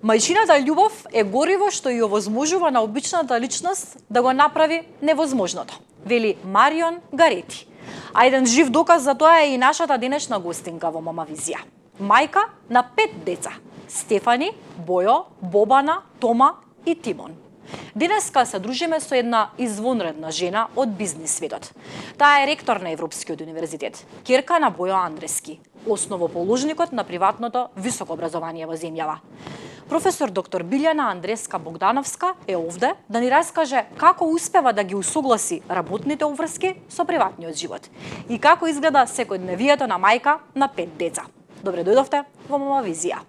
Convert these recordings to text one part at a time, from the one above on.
Мајчината љубов е гориво што ја овозможува на обичната личност да го направи невозможното, вели Марион Гарети. А еден жив доказ за тоа е и нашата денешна гостинка во Мамавизија. Мајка на 5 деца: Стефани, Бојо, Бобана, Тома и Тимон. Денеска се дружиме со една извонредна жена од бизнис светот. Таа е ректор на Европскиот универзитет, ќерка на Бојо Андрески, основоположникот на приватното високо образование во земјава. Професор доктор Билјана Андреска Богдановска е овде да ни раскаже како успева да ги усогласи работните обврски со приватниот живот и како изгледа секојдневието на мајка на 5 деца. Добре дојдовте во Мамавизија.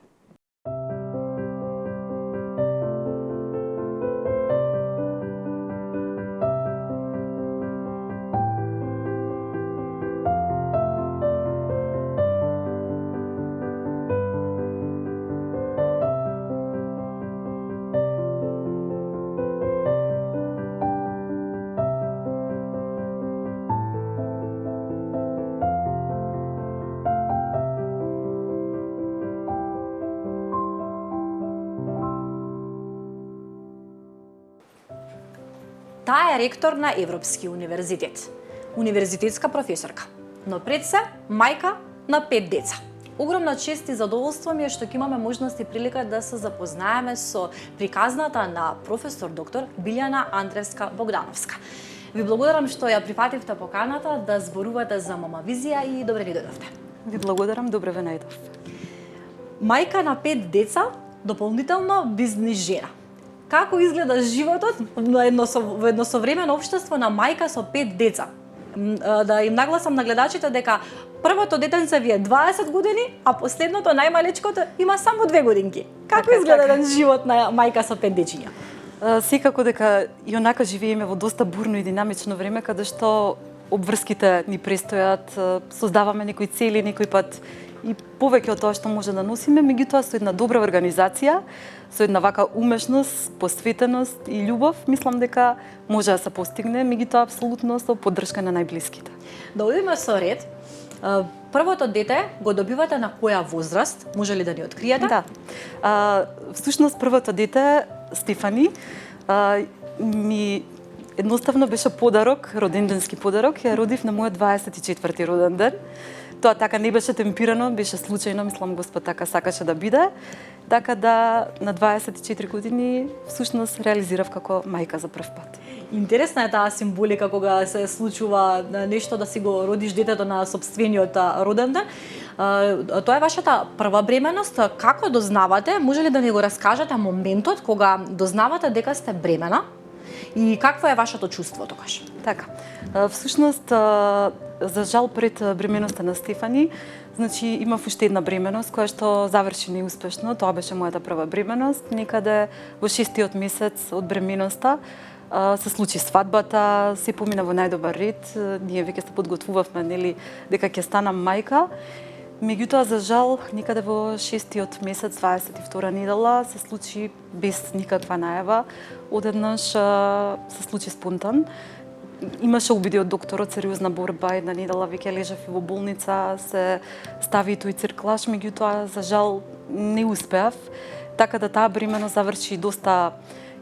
Таа е ректор на Европски универзитет, универзитетска професорка, но пред се мајка на 5 деца. Огромна чест и задоволство ми е што ќе имаме можност и прилика да се запознаеме со приказната на професор доктор Билјана Андреска Богдановска. Ви благодарам што ја прифативте поканата да зборувате за Мамавизија и добре ни дојдовте. Ви благодарам, добре ве најдов. Мајка на 5 деца, дополнително бизнис жена. Како изгледа животот во едно современо општество на мајка со 5 деца? Да им нагласам на гледачите дека првото детенце ви е 20 години, а последното, најмалечкото, има само 2 годинки. Како изгледа еден живот на мајка со 5 дечиња? Секако дека и онака живееме во доста бурно и динамично време, каде што обврските ни престојат, создаваме некои цели, некој пат и повеќе од тоа што може да носиме, меѓутоа со една добра организација, со една вака умешност, посветеност и љубов, мислам дека може да се постигне, меѓутоа апсолутно со поддршка на најблиските. Да одиме со ред. Првото дете го добивате на која возраст? Може ли да ни откриете? Да. Всушност првото дете, Стефани, ми едноставно беше подарок, роденденски подарок, ја родив на мојот 24-ти роден ден. Тоа така не беше темпирано, беше случајно, мислам Господ така сакаше да биде. Така да на 24 години всушност реализирав како мајка за прв пат. Интересна е таа символика кога се случува нешто да си го родиш детето на сопствениот роден ден. Тоа е вашата прва бременост. Како дознавате? Може ли да ни го раскажете моментот кога дознавате дека сте бремена? И какво е вашето чувство тогаш? Така. Всушност, за жал пред бременоста на Стефани, значи имав уште една бременост која што заврши неуспешно. Тоа беше мојата прва бременост. Некаде во 6-тиот месец од бременоста се случи свадбата, се помина во најдобар ред. Ние веќе се подготвувавме, нели, дека ќе станам мајка. Меѓутоа, за жал, некаде во 6-тиот месец, 22-та недела, се случи без никаква најава. Одеднаш се случи спонтан. Имаше обиди од докторот, сериозна борба, една недела веќе лежав и во болница, се стави тој цирклаш, меѓутоа, за жал, не успеав. Така да таа бременост заврши доста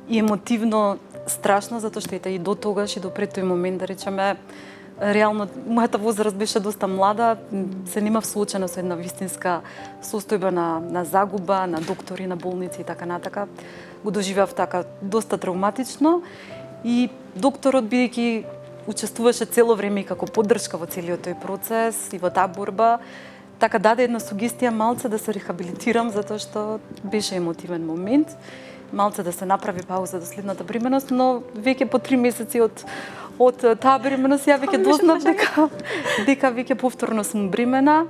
и емотивно страшно, затоа што и до тогаш и до пред тој момент, да речеме, реално, мојата возраст беше доста млада, се немав случајно со една вистинска состојба на загуба, на доктори, на болници и така натака. Го доживеав така доста травматично и докторот, бидејќи учествуваше цело време и како поддршка во целиот тој процес и во таа борба, така даде една сугестија малце да се рехабилитирам, затоа што беше емотивен момент, малце да се направи пауза до следната бременост, но веќе по 3 месеци од таа бременост ја веќе дознав дека веќе повторно сум бремена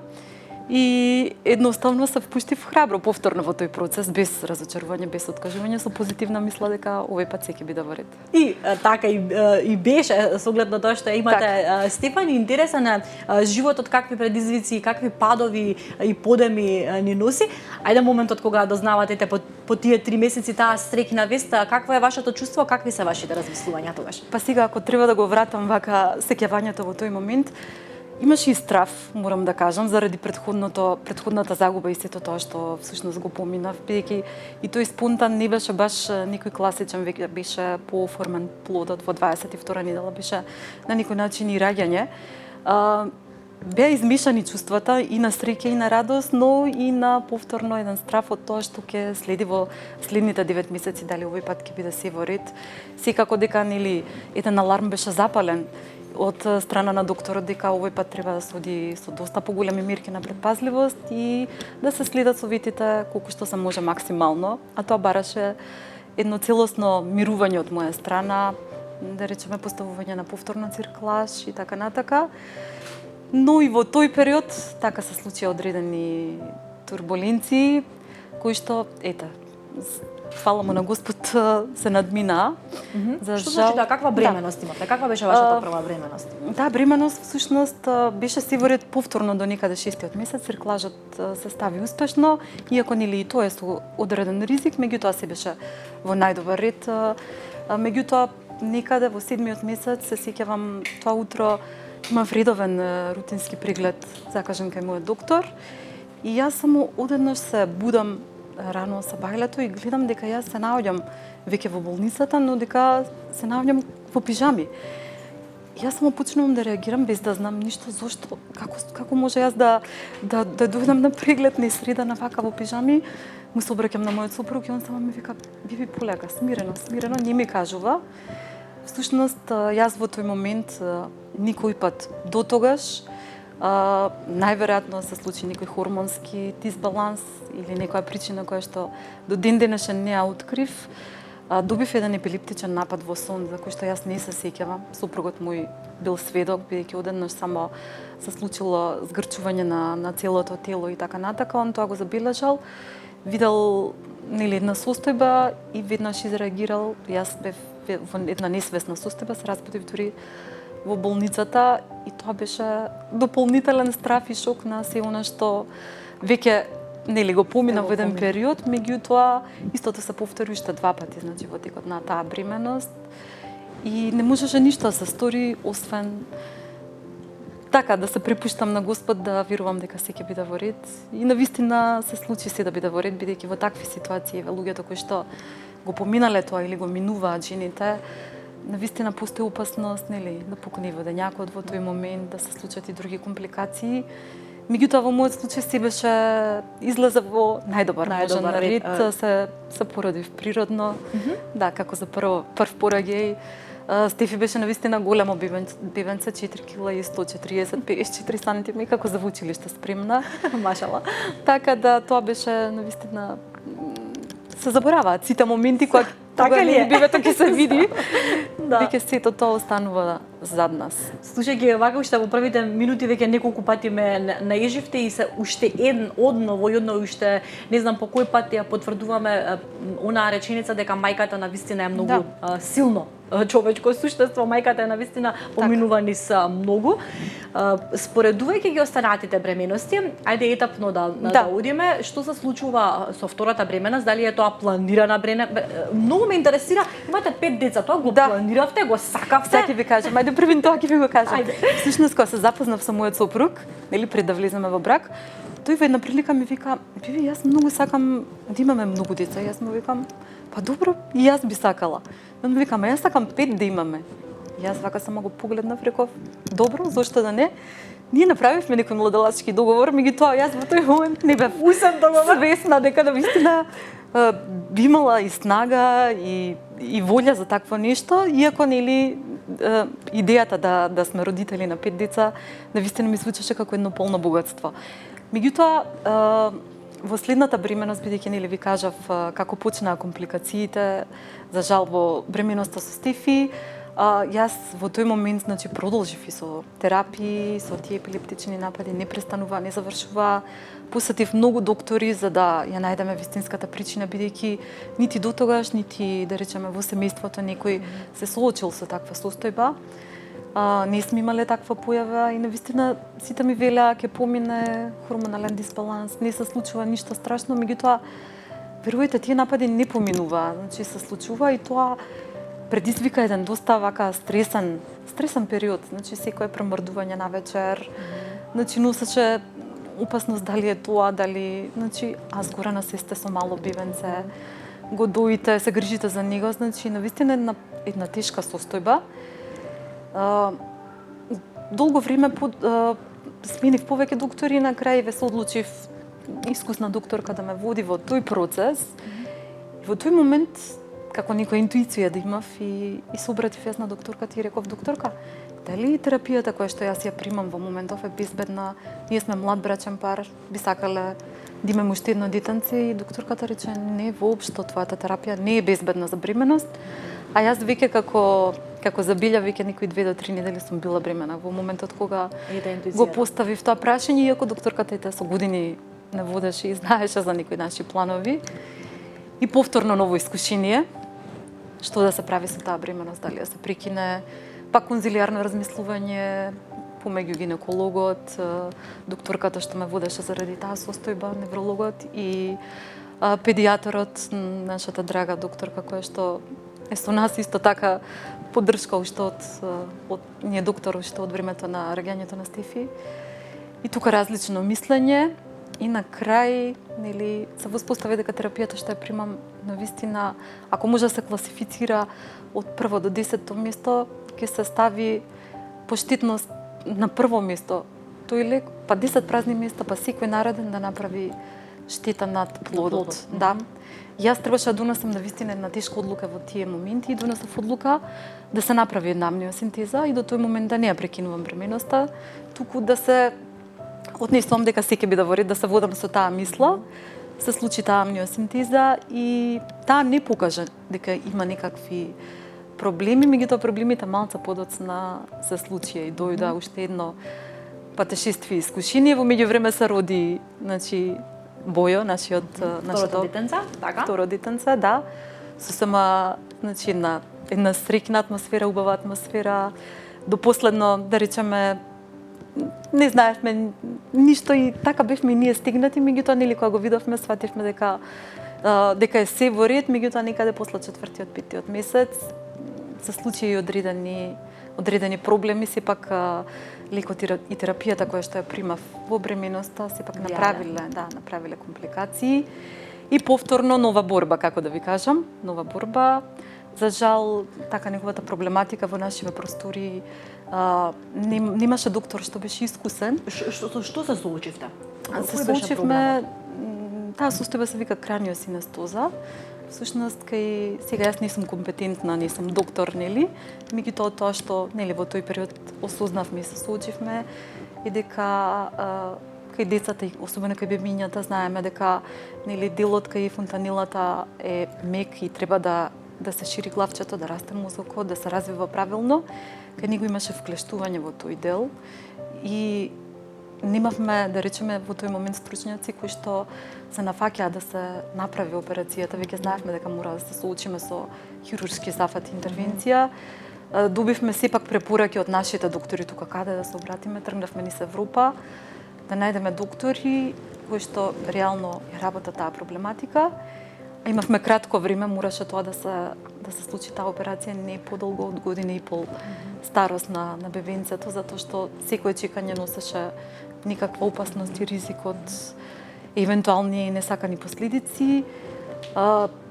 и едноставно се впуштив храбро повторно во тој процес, без разочарување, без откажување, со позитивна мисла дека овој пат ќе биде во ред. И така и беше, со оглед на тоа што имате така. Стефани, интересен е животот, какви предизвици, какви падови и подеми ни носи. Ајде моментот кога дознавате по тие 3 месеци таа стрекна вест, какво е вашето чувство, какви се вашите размислувања тогаш? Па сега, ако треба да го вратам вака сеќавањето во тој момент, Имаше и страф, морам да кажам, заради претходната загуба и сето тоа што всушност го поминав, бидејќи и тој спонтан не беше баш никој класичен, веќе беше пооформен плодот во 22 недела, беше на некој начин и раѓање. Беа измешани чувствата и на среќа и на радост, но и на повторно еден страф од тоа што ќе следи во следните 9 месеци, дали овој пат ќе биде се во ред. Секако дека нели еден аларм беше запален од страна на докторот дека овој пат треба да се оди со доста поголеми мерки на предпазливост и да се следат советите колку што се може максимално, а тоа бараше едно целосно мирување од моја страна, да речеме поставување на повторна цирклаж и така натака. Но и во тој период така се случија одредени турбуленции кои што фала му на Господ се надминаа. За што значи да каква бременост имате? Каква беше вашата прва бременост? Да, бременост всушност беше се во ред повторно до некаде 6-тиот месец, цирклажот се стави успешно, иако нели и тоа е со одреден ризик, меѓутоа се беше во најдобар ред. Меѓутоа некаде во 7-тиот месец се сеќавам тоа утро имав редовен рутински преглед, закажан кај мојот доктор, и јас само одеднаш се будам рано со бајлето и гледам дека јас се наоѓам веќе во болницата, но дека се наоѓам во пижами. Јас само почнувам да реагирам без да знам ништо зошто, како може јас да дојдам на преглед на среда на вака во пижами. Му се обраќам на мојот сопруг и он само ми вика: "Биби, полека, смирено, не ми кажува." Всушност јас во тој момент никој пат до тогаш најверојатно се случи некој хормонски дисбаланс или некоја причина која што до ден денешен не ја открив. Добив еден епилептичен напад во сон за кој што јас не се сеќавам. Сопругот мој бил сведок, бидејќи одеднаш само се случило згрчување на целото тело и така натака. Он тоа го забележал, видел нели една состојба и веднаш изреагирал. Јас бев во една несвесна состојба, се разбудив дури во болницата и тоа беше дополнителен страф и шок на се она што веќе нели го помина во еден период, меѓутоа истото се повтори уште 2 пати, значи во текот на таа бременост и не можеше ништо да се стори освен така да се препуштам на Господ, да верувам дека се ќе биде во ред и навистина се случи се да биде во ред, бидејќи во такви ситуации луѓето кои што го поминале тоа или го минуваат жените, навистина постои опасност, нели, да пукне водењакот во тој момент, да се случат и други компликации. Меѓутоа во мојот случај се беше излезе во најдобар ред, се породив природно. Да, како за прв пораѓај. Стефи беше навистина големо бебенце, 4 кила и 140-54 сантиметри, како за училиште спремна. Машала. Така да тоа беше навистина се забораваат сите моменти кога така ли е? Бебето ќе се види. Да. Веќе сето тоа останува зад нас. Слушајќи вака уште во првите минути веќе неколку пати ме наеживте и се уште одно уште не знам по кој пат ја потврдуваме онаа реченица дека мајката навистина е многу силно човечко суштество, мајката е навистина поминува низ многу. Споредувајќи ги останатите бременности, ајде етапно да одиме, што се случува со втората бременост, дали е тоа планирана бременост? Многу ме интересира, имате 5 деца, тоа го планиравте, го сакавте? Сега ќе ви кажам, ајде првин тоа ќе ви го кажам. Всушност кога се запознав со мојот сопруг, нели пред да влеземе во брак, тој во една прилика ми вика: "Биби, јас многу сакам да имаме многу деца." Јас му викам: "Па добро, и јас би сакала." Он ми вика: "Ма јас сакам 5 да имаме." Јас вака само го погледнав, реков: "Добро, зошто да не?" Ние направивме некој младелачки договор, меѓутоа јас во тој момент не бев свесна дека навистина би имала и снага и волја за такво нешто, иако нели идејата да сме родители на 5 деца навистина ми звучеше како едно полно богатство. Меѓутоа во следната бременост, бидејќи нели ви кажав како почнаа компликациите, за жал во бременоста со Стефи, јас во тој момент значи продолжив и со терапии, со тие епилептични напади, не престанува, не завршува. Посетив многу доктори за да ја најдеме вистинската причина, бидејќи нити дотогаш, нити да речеме во семејството некој се соочил со таква состојба. Не сме имале таква појава и навистина сите ми велеа ќе помине хормонален дисбаланс, не се случува ништо страшно, меѓутоа верувајте, тие напади не поминуваа, значи се случува и тоа предизвика еден доста вака стресен период. Значи секое премордување на вечер. Значи носеше опасност дали е тоа, дали, значи аз горе на сесте со мало бебенце, го доите, се грижите за него, значи навистина една тешка состојба. Долго време сменив повеќе доктори и на крај се одлучив искусна докторка да ме води во тој процес. И во тој момент, како некоја интуиција да имав и се обратив јас на докторката и реков: докторка, дали терапијата која што јас ја примам во моментов е безбедна? Ние сме млад брачен пар, би сакале да имаме уште едно детенце, и докторката рече: не, воопшто твојата терапија не е безбедна за бременост. А јас веќе како забилја веќе некои 2 до 3 недели сум била бремена во моментот кога го поставив тоа прашање, иако докторката ете со години не водеше и знаеше за некои наши планови. И повторно ново искушение, што да се прави со таа бременост, дали да се прекине, па конзилиарно размислување помеѓу гинекологот, докторката што ме водеше заради таа состојба, неврологот, и педијаторот, нашата драга докторка која што е со нас исто така поддршка уште од ние доктор уште од времето на раѓањето на Стефи. И тука различно мислење и на крај, нели, се воспостави дека терапијата што ја примам навистина, ако може да се класифицира од прво до 10-то место, ќе се стави поштитност на прво место. Тој лек, па 10 празни места, па секој нареден да направи штета над плодот. Да. Јас требаше да донесам навистина една тешка одлука во тие моменти и донесов одлука да се направи една амниосинтеза и до тој момент да не ја прекинувам бременоста, туку да се однесувам дека секој би да во ред, да се водам со таа мисла. Се случи таа амниосинтеза и таа не покажа дека има некакви проблеми, меѓутоа проблемите малце подоцна се случија и дојда уште едно патешествие искушение. Во меѓувреме се роди, значи, Бојо, нашиот второ детенце, да. Сосема, значи, една среќна атмосфера, убава атмосфера. До последно, да речеме, не знаевме ништо и така бевме и ние стегнати, меѓутоа нели кога го видовме свативме дека е се во ред, меѓутоа некаде после 4-5 месец се случи и одредени проблеми, сепак лекот и терапијата која што ја примав во бременоста сепак направиле компликации и повторно нова борба, како да ви кажам, нова борба. За жал, така неговата проблематика во нашите простори немаше доктор што беше искусен. Што се случивте? Се случивме, таа состојба се вика краниосинестоза. Всушност, кај сега јас не сум компетентна, не сум доктор, нели? Меѓутоа тоа што, нели, во тој период осознавме и се соочивме и дека кај децата, особено кај бебињата, знаеме дека, нели, делот кај фонтанилата е мек и треба да се шири главчето, да расте мозокот, да се развива правилно. Кај него имаше вклештување во тој дел и немавме, да речеме, во тој момент стручњаци кои што се нафаќаа да се направи операцијата. Веќе знаевме дека мора да се соочиме со хируршки зафат интервенција. Добивме сепак препораки од нашите доктори тука каде да се обратиме. Тргнавме низ Европа да најдеме доктори кои што реално ја работат таа проблематика. Имавме кратко време, мораше тоа да се случи таа операција не подолго од година и пол старост на бебенцето, затоа што секое чекање носеше никаква опасност и ризик од евентуални несакани последици.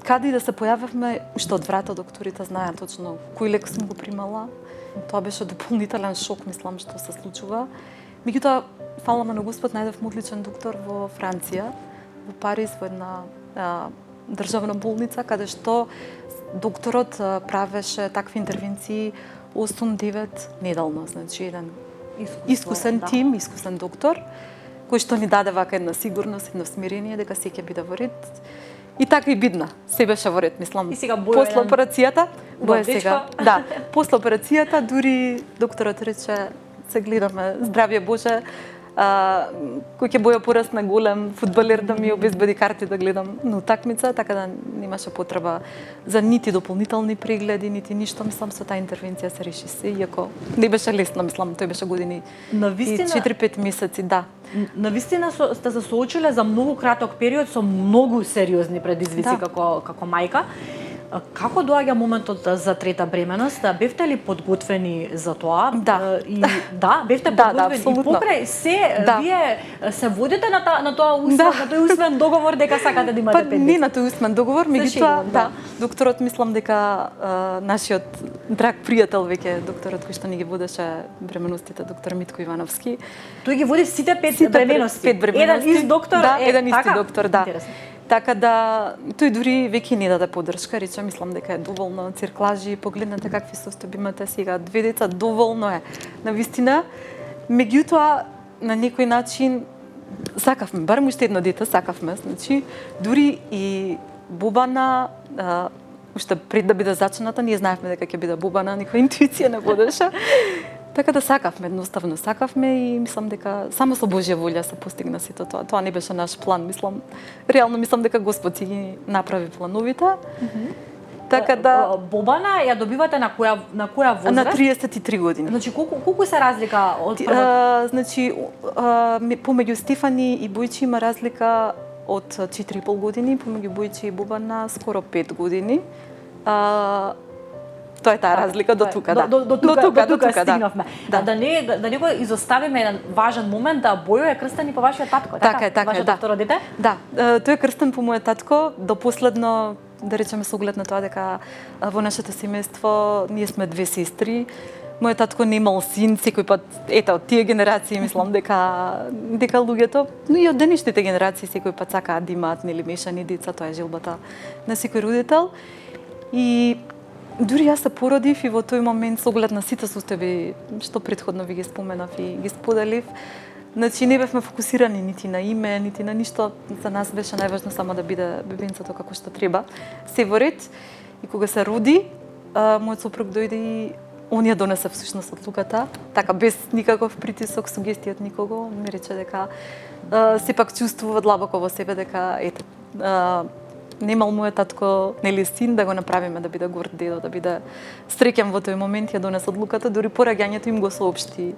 Каде и да се појавивме, уште од врата докторите знаеа точно кој лек сум го примала. Тоа беше дополнителен шок, мислам, што се случува. Меѓутоа, фала на Господ, најдовме одличен доктор во Франција, во Париз, во една државна болница, каде што докторот правеше такви интервенции 8-9 неделно, значи еден искусен тим, искусен доктор, кој што ни даде вака една сигурност, едно смирение дека се ќе биде во ред. И така и бидна. Се беше во ред, мислам. И сега после операцијата, Боја сега. Да, после операцијата дури докторот рече: се гледаме, здравје Боже, кој ќе Боја порасна голем фудбалер да ми обезбеди карти да гледам на утакмица, така да немаше потреба за нити дополнителни прегледи, нити ништо. Мислам, со таа интервенција се реши се, иако не беше лесно, мислам, тој беше години и 4-5 месеци, да. Навистина сте се соочиле за многу краток период со многу сериозни предизвици како мајка. Како доаѓа моментот за трета бременост? Бевте ли подготвени за тоа? Да. Бевте Да, подготвени. апсолутно. И покрај се, Да. вие се водите на тоа усвен, на тој усвен договор дека сакате да имате Па 5 не деца? на тој усмен договор, меѓутоа, шегувам, да. докторот мислам дека нашиот драг пријател веќе докторот кој што ни ги водеше бременостите, доктор Митко Ивановски. Тој ги води сите 5 бременности. Пет бременности. Еден ист доктор да, е еден исти така? доктор, да. Интересно. Така да тој дури веќе ни даде поддршка, рече мислам дека е доволно цирклажи, погледнете какви состојби имате сега, 2 деца доволно е. Навистина, меѓутоа на некој начин сакавме, барем уште едно дете сакавме, значи дури и Бубана уште пред да биде зачната, ние знаевме дека ќе биде Бубана, никоја интуиција не водеше. Така да сакавме, едноставно сакавме и мислам дека само со Божја волја се постигна сето тоа. Тоа не беше наш план, мислам. Реално мислам дека Господ си ги направи плановите. Така да Бобана ја добивате на која возраст? на 33 години. Значи колку се разлика од прва? Значи помеѓу Стефани и Бојчи има разлика од 4,5 години, помеѓу Бојчи и Бубана скоро 5 години. Тоа е таа разлика до тука, да. До тука стигнавме. Да. Да не го изоставиме еден важен момент, да Бојо е крстен и по вашиот татко, така? Така е, да. Второ дете? Да, тој е крстен по мојот татко, до последно, да речеме со оглед на тоа дека во нашето семејство ние сме 2 сестри. Мојот татко не имал син, секој пат, ето, од тие генерации мислам дека луѓето, но и од денешните генерации секој пат сакаат да имаат нели мешани деца, тоа е желбата на секој родител. И дури јас се породив и во тој момент со оглед на сите состојби што претходно ви ги споменав и ги споделив, значи не бевме фокусирани нити на име, нити на ништо. За нас беше најважно само да биде бебенцето како што треба. Се во ред. И кога се роди, мојот сопруг дојде и он ја донесе всушност одлуката, така без никаков притисок, сугестија од никого, ми рече дека сепак чувствува длабоко во себе дека ете немал мојот татко нели син да го направиме да биде горд дедо, да биде среќен во тој момент, ја донесе одлуката, дури по раѓањето им го соопшти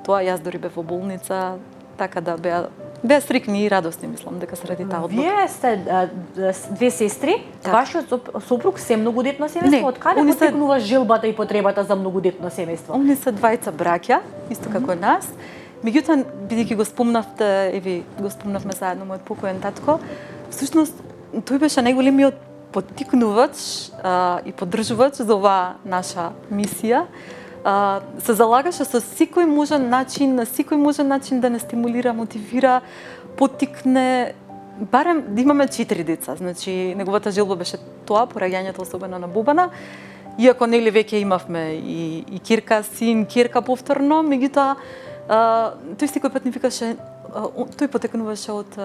тоа, јас дури бев во болница, така да беа среќни и радосни, мислам, дека се ради таа одлука. Вие сте 2 сестри, Така. вашиот сопруг се многодетно семејство, од каде потекнува желбата и потребата за многодетно семејство? Они се двајца браќа, исто како нас. Меѓутоа, бидејќи го спомнавте, еви, го спомнавме заедно мојот покоен татко, всушност тој беше најголемиот поттикнувач и поддржувач за оваа наша мисија. Се залагаше со секој можен начин, на секој можен начин да не стимулира, мотивира, поттикне, барем да имаме 4 деца. Значи, неговата желба беше тоа, пораѓањето особено на Бубана. Иако нели веќе имавме и кирка, син, кирка повторно, меѓутоа тој секој пат ни викаше, тој потекнуваше од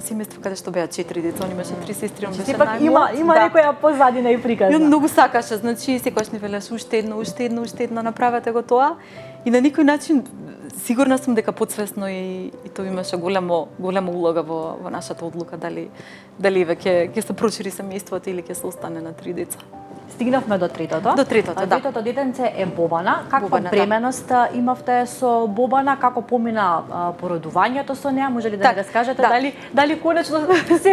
семејство каде што беа 4 деца, он имаше 3 сестри, он беше Сепак најмлад. има некоја позадина и приказна. И он многу сакаше, значи секогаш ни велеше уште едно, направете го тоа. И на некој начин сигурна сум дека подсвесно и тоа имаше голема улога во нашата одлука дали веќе ќе се прошири семејството или ќе се остане на 3 деца. Стигнавме до третото. До третото, да. Третото детенце е Бобана. Каква Бобана, бременост имавте со Бобана? Како помина породувањето со неа? Може ли да ни раскажете дали конечно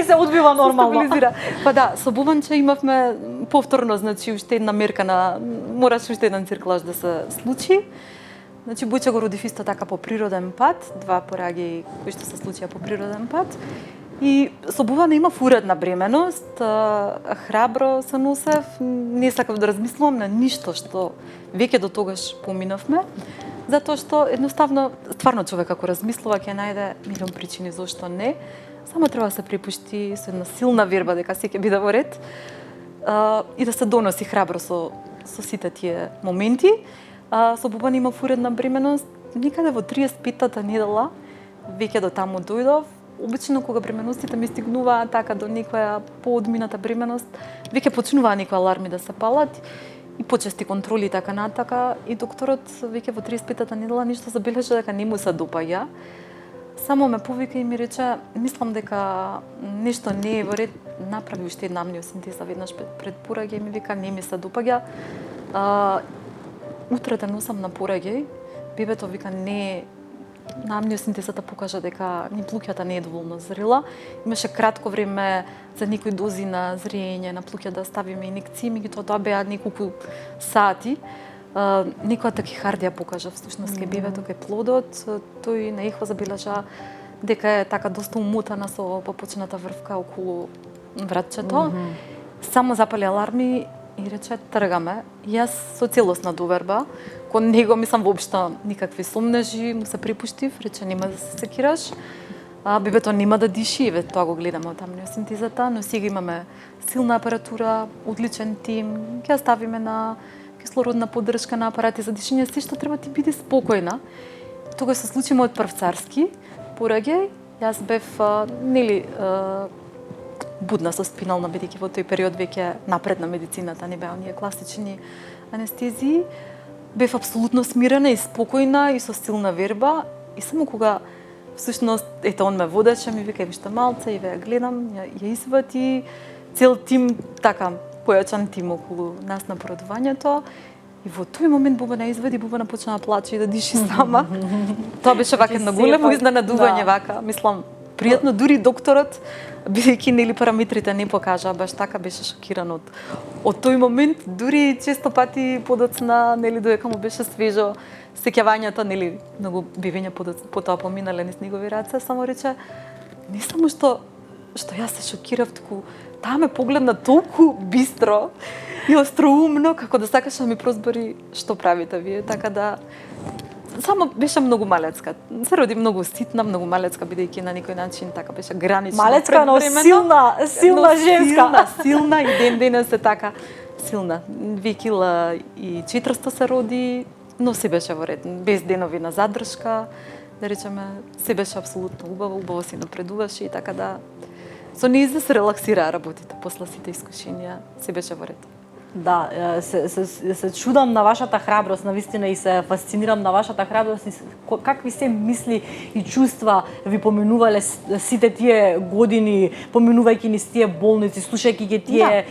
се одвива нормално? Стабилизира. Па да, со Бубанче имавме повторно, значи уште една мерка мораше уште еден цирклаж да се случи. Значи Бојче го родив исто така по природен пат, 2 пораѓаи кои што се случија по природен пат. И со Бубана имав уредна бременост, храбро се носев, не сакав да размислувам на ништо што веќе до тогаш поминавме, затоа што едноставно, стварно човек ако размислува ќе најде милион причини зошто не, само треба да се припушти со една силна верба дека се ќе биде во ред и да се доноси храбро со сите тие моменти. Со Бубана имав уредна бременост, никаде во 35-та недела, веќе до таму дојдов. Обично кога бременостите ми стигнуваат така до некоја поодмината бременост, веќе почнуваа некои аларми да се палат и почести контроли така натака и докторот веќе во 35-та недела ништо забележа дека не му се допаѓа. Само ме повика и ми рече, мислам дека нешто не е во ред, направи уште една амниосинтеза веднаш пред пораѓај и ми вика не ми се допаѓа. Утре те носам на пораѓај, бебето вика не на амниосинтезата покажа дека ни плуќата не е доволно зрела. Имаше кратко време за некои дози на зрење на плуќа да ставиме инекции, меѓутоа тоа беа неколку сати. Некоја такихардија покажа всушност кај бебето, кај плодот. Тој на ехо забележа дека е така доста умотана со попочната врвка околу вратчето. Само запали аларми и рече тргаме. Јас со целосна доверба, кон него мислам воопшто никакви сомнежи, му се припуштив, рече нема да се секираш. Бебето нема да диши, еве тоа го гледаме од амниосинтезата, но сега имаме силна апаратура, одличен тим, ќе ја ставиме на кислородна поддршка на апарати за дишење, се што треба ти биде спокојна. Тогаш се случи мојот прв царски пораѓај. Јас бев будна со спинална, бидејќи во тој период веќе напредна медицината, не беа оние класични анестезии. Бев апсолутно смирена и спокојна и со силна верба, и само кога всушност ето он ме водеше, ми вика виште малце и ја гледам, ја извади цел тим така појачан тим околу нас на породувањето. И во тој момент Бубана извади, Бубана почна да плаче и да диши сама. Тоа беше вака на големо изненадување, вака, мислам, пријатно, дури докторот, бидејќи нели параметрите не покажа, баш така беше шокиран од тој момент, дури често пати подоцна, нели додека му беше свежо сеќавањето, нели многу бивења потоа поминале низ негови раце, само рече не само што јас се шокирав, туку таа ме погледна толку бистро и остроумно, како да сакаше да ми прозбори што правите вие, така да само беше многу малецка. Се роди многу ситна, многу малецка, бидејќи на некој начин така беше гранична. Малецка, но силна женска. Силна и ден денес е така силна. 2 кила и 400 се роди, но се беше во ред, без денови на задршка, да речеме, се беше апсолутно убаво си напредуваше и така да со нејзе се релаксираа работите после сите искушенија, се беше во ред. Да, се чудам на вашата храброст, навистина, и се фасцинирам на вашата храброст и какви се мисли и чувства ви поминувале сите тие години, поминувајќи низ тие болници, слушајќи ги тие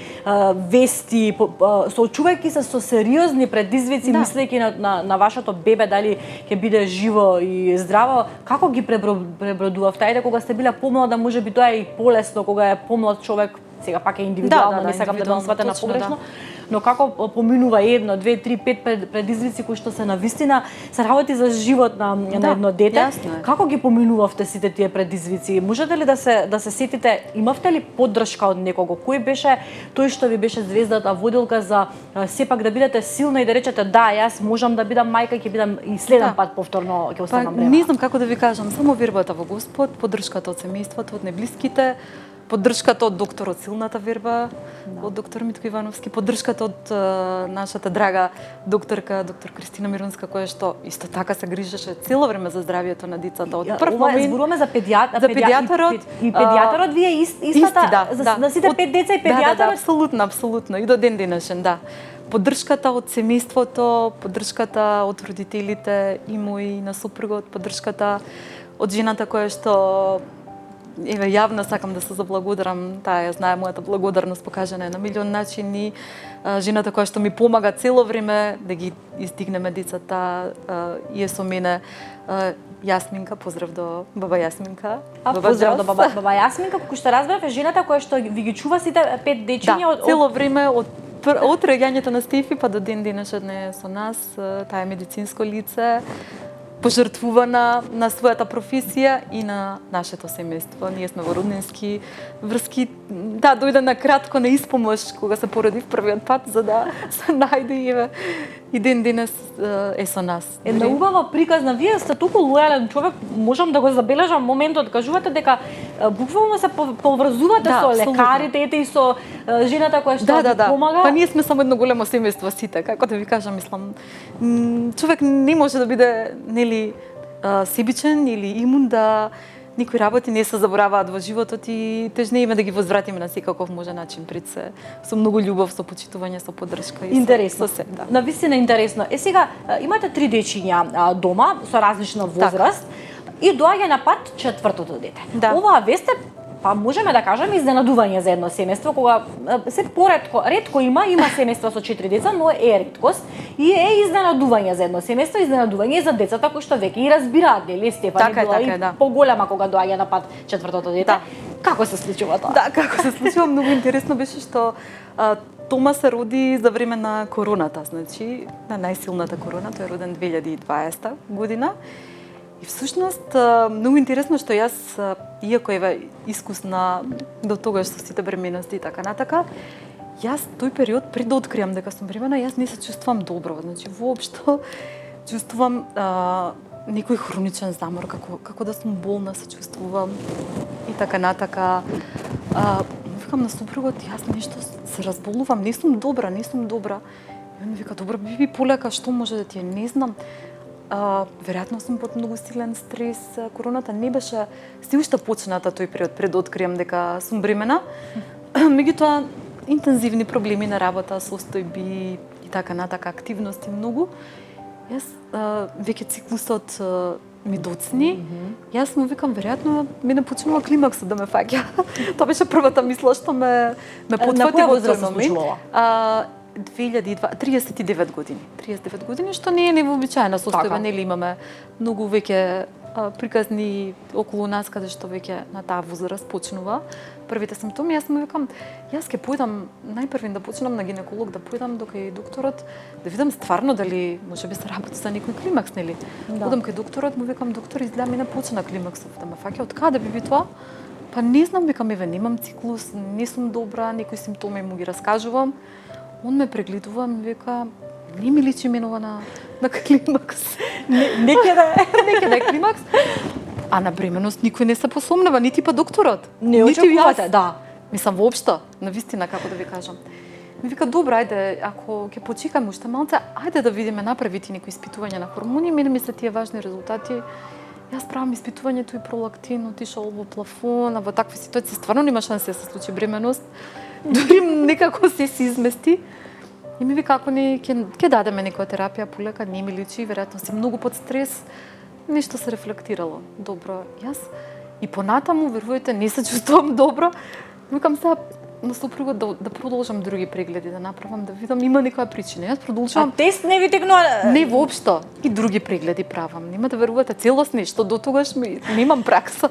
вести, соочувајќи се со сериозни предизвици, мислејќи на вашето бебе дали ќе биде живо и здраво, како ги пребродувавте? Ајде, кога сте биле помлада, можеби тоа е и полесно, кога е помлад човек, сега пак е индивидуално, не сакам да ме сватете на погрешно, но како поминува 1, 2, 3, 5 предизвици кои што се навистина се работи за живот на едно дете. Како ги поминувавте сите тие предизвици? Можете ли да се сетите, имавте ли поддршка од некого? Кој беше тој што ви беше звездата, водилка за сепак да бидете силна и да речете да, јас можам да бидам мајка, ќе бидам и следен пат повторно ќе останам брема? Не знам како да ви кажам, само вербата во Господ, поддршката од семејството, од неблиските, поддршката од докторот, силната верба од доктор Митко Ивановски, поддршката од нашата драга докторка, доктор Кристина Миронска, која што исто така се грижеше цело време за здравието на децата. Од прв момент зборуваме за педијаторот. И педијаторот ви е истата за сите 5 деца и педијаторот. Да, апсолутно, и до ден денешен, да. Поддршката од семејството, поддршката од родителите и мој на супругот, поддршката од жената која што еве јавно сакам да се заблагодарам, таа ја знае мојата благодарност покажана е на милион начини. Жената која што ми помага цело време да ги издигнеме децата и е со мене Јасминка, поздрав до баба Јасминка. Поздрав до баба Јасминка, како што разбрав е жената која што ви ги чува сите 5 дечиња од цело време од раѓањето на Стефи па до ден денешен е со нас. Таа е медицинско лице, пожртвувана на својата професија и на нашето семејство. Ние сме во роднински врски. Да, дојде на кратко на испомош кога се породив првиот пат за да се најде и ден денес е со нас. Една убава приказна. Вие сте толку лојален човек, можам да го забележам моментот, кажувате дека буквално се поврзувате со лекарите, ете и со жената која што ви помага. Па ние сме само едно големо семејство сите, како да ви кажам, мислам, човек не може да биде нели себичен или имун да некои работи не се забораваат во животот и тежне име да ги возвратиме на секаков може начин пред се, со многу љубов, со почитување, со поддршка и интересно. со се. Да. Навистина интересно. Сега имате 3 дечиња дома со различна возраст и доаѓа на пат 4-тото дете. Да. Оваа вест е па можеме да кажеме изненадување за едно семејство, кога се ретко има семејства со 4 деца, но е реткост и е изненадување за едно семејство, изненадување и за децата кои што веќе и разбираат, нели Стефани била и поголема кога доаѓа на пат четвртото дете. Да. Како се случува тоа? Да, како се случува, многу интересно беше што Тома се роди за време на короната, значи на најсилната корона, тој е роден 2020 година. И всушност многу интересно што јас, иако ева искусна до тогаш со сите бременности и така натака, јас тој период пред да откриам дека сум бремена, јас не се чувствувам добро, значи воопшто чувствувам некој хроничен замор, како да сум болна се чувствувам и така натака. Викам на супругот, јас нешто се разболувам, не сум добра. И он ми вика, добро, би полека, што може да ти е, не знам. Веројатно сум под многу силен стрес, короната не беше се уште почната тој период пред да откриам дека сум бремена. Меѓутоа, интензивни проблеми на работа, состојби и така натака, активности многу. Јас веќе циклусот ми доцни. Јас му викам, веројатно мене почнува климаксот да ме фаќа. Тоа беше првата мисла што ме потфати во тој момент. 39 години. 39 години, што не е невообичаена состојба, нели имаме многу веќе приказни околу нас каде што веќе на таа возраст почнува првите симптоми. Јас му викам, јас ќе појдам најпрвин да почнам на гинеколог, да појдам кај докторот, да видам стварно дали можеби се работи за некој климакс, нели? Да. Одам кај докторот, му викам, доктор, изгледа мене почна климаксов да ме фаќа, од каде би тоа? Па не знам, викам, еве немам циклус, не сум добра, некои симптоми му ги раскажувам. Он ме прегледува, ми вика, не ми личи менува на климакс. Неќе да е климакс. А на бременост никој не се посомнува, нити па докторот. Не очекувате, да. Мислам, воопшто, навистина, како да ви кажам. Ми вика, добро, ајде, ако ќе почекаме уште малце, ајде да видиме, направите некои испитувања на хормони, мене ми се тие важни резултати. Јас правам испитувањето и пролактин отишол во плафон, а во такви ситуации стварно нема шанси да се случи бременост. Дури некако се измести. И ми вика, ако не ќе дадеме некоја терапија полека, не ми личи, веројатно си многу под стрес, нешто се рефлектирало. Добро, јас и понатаму, верувајте, не се чувствувам добро. Викам сега на супругот да продолжам други прегледи, да направам, да видам има некоја причина. Јас продолжувам. А тест не ви текнува? Не воопшто. И други прегледи правам. Нема да верувате, целосни, што до тогаш немам пракса.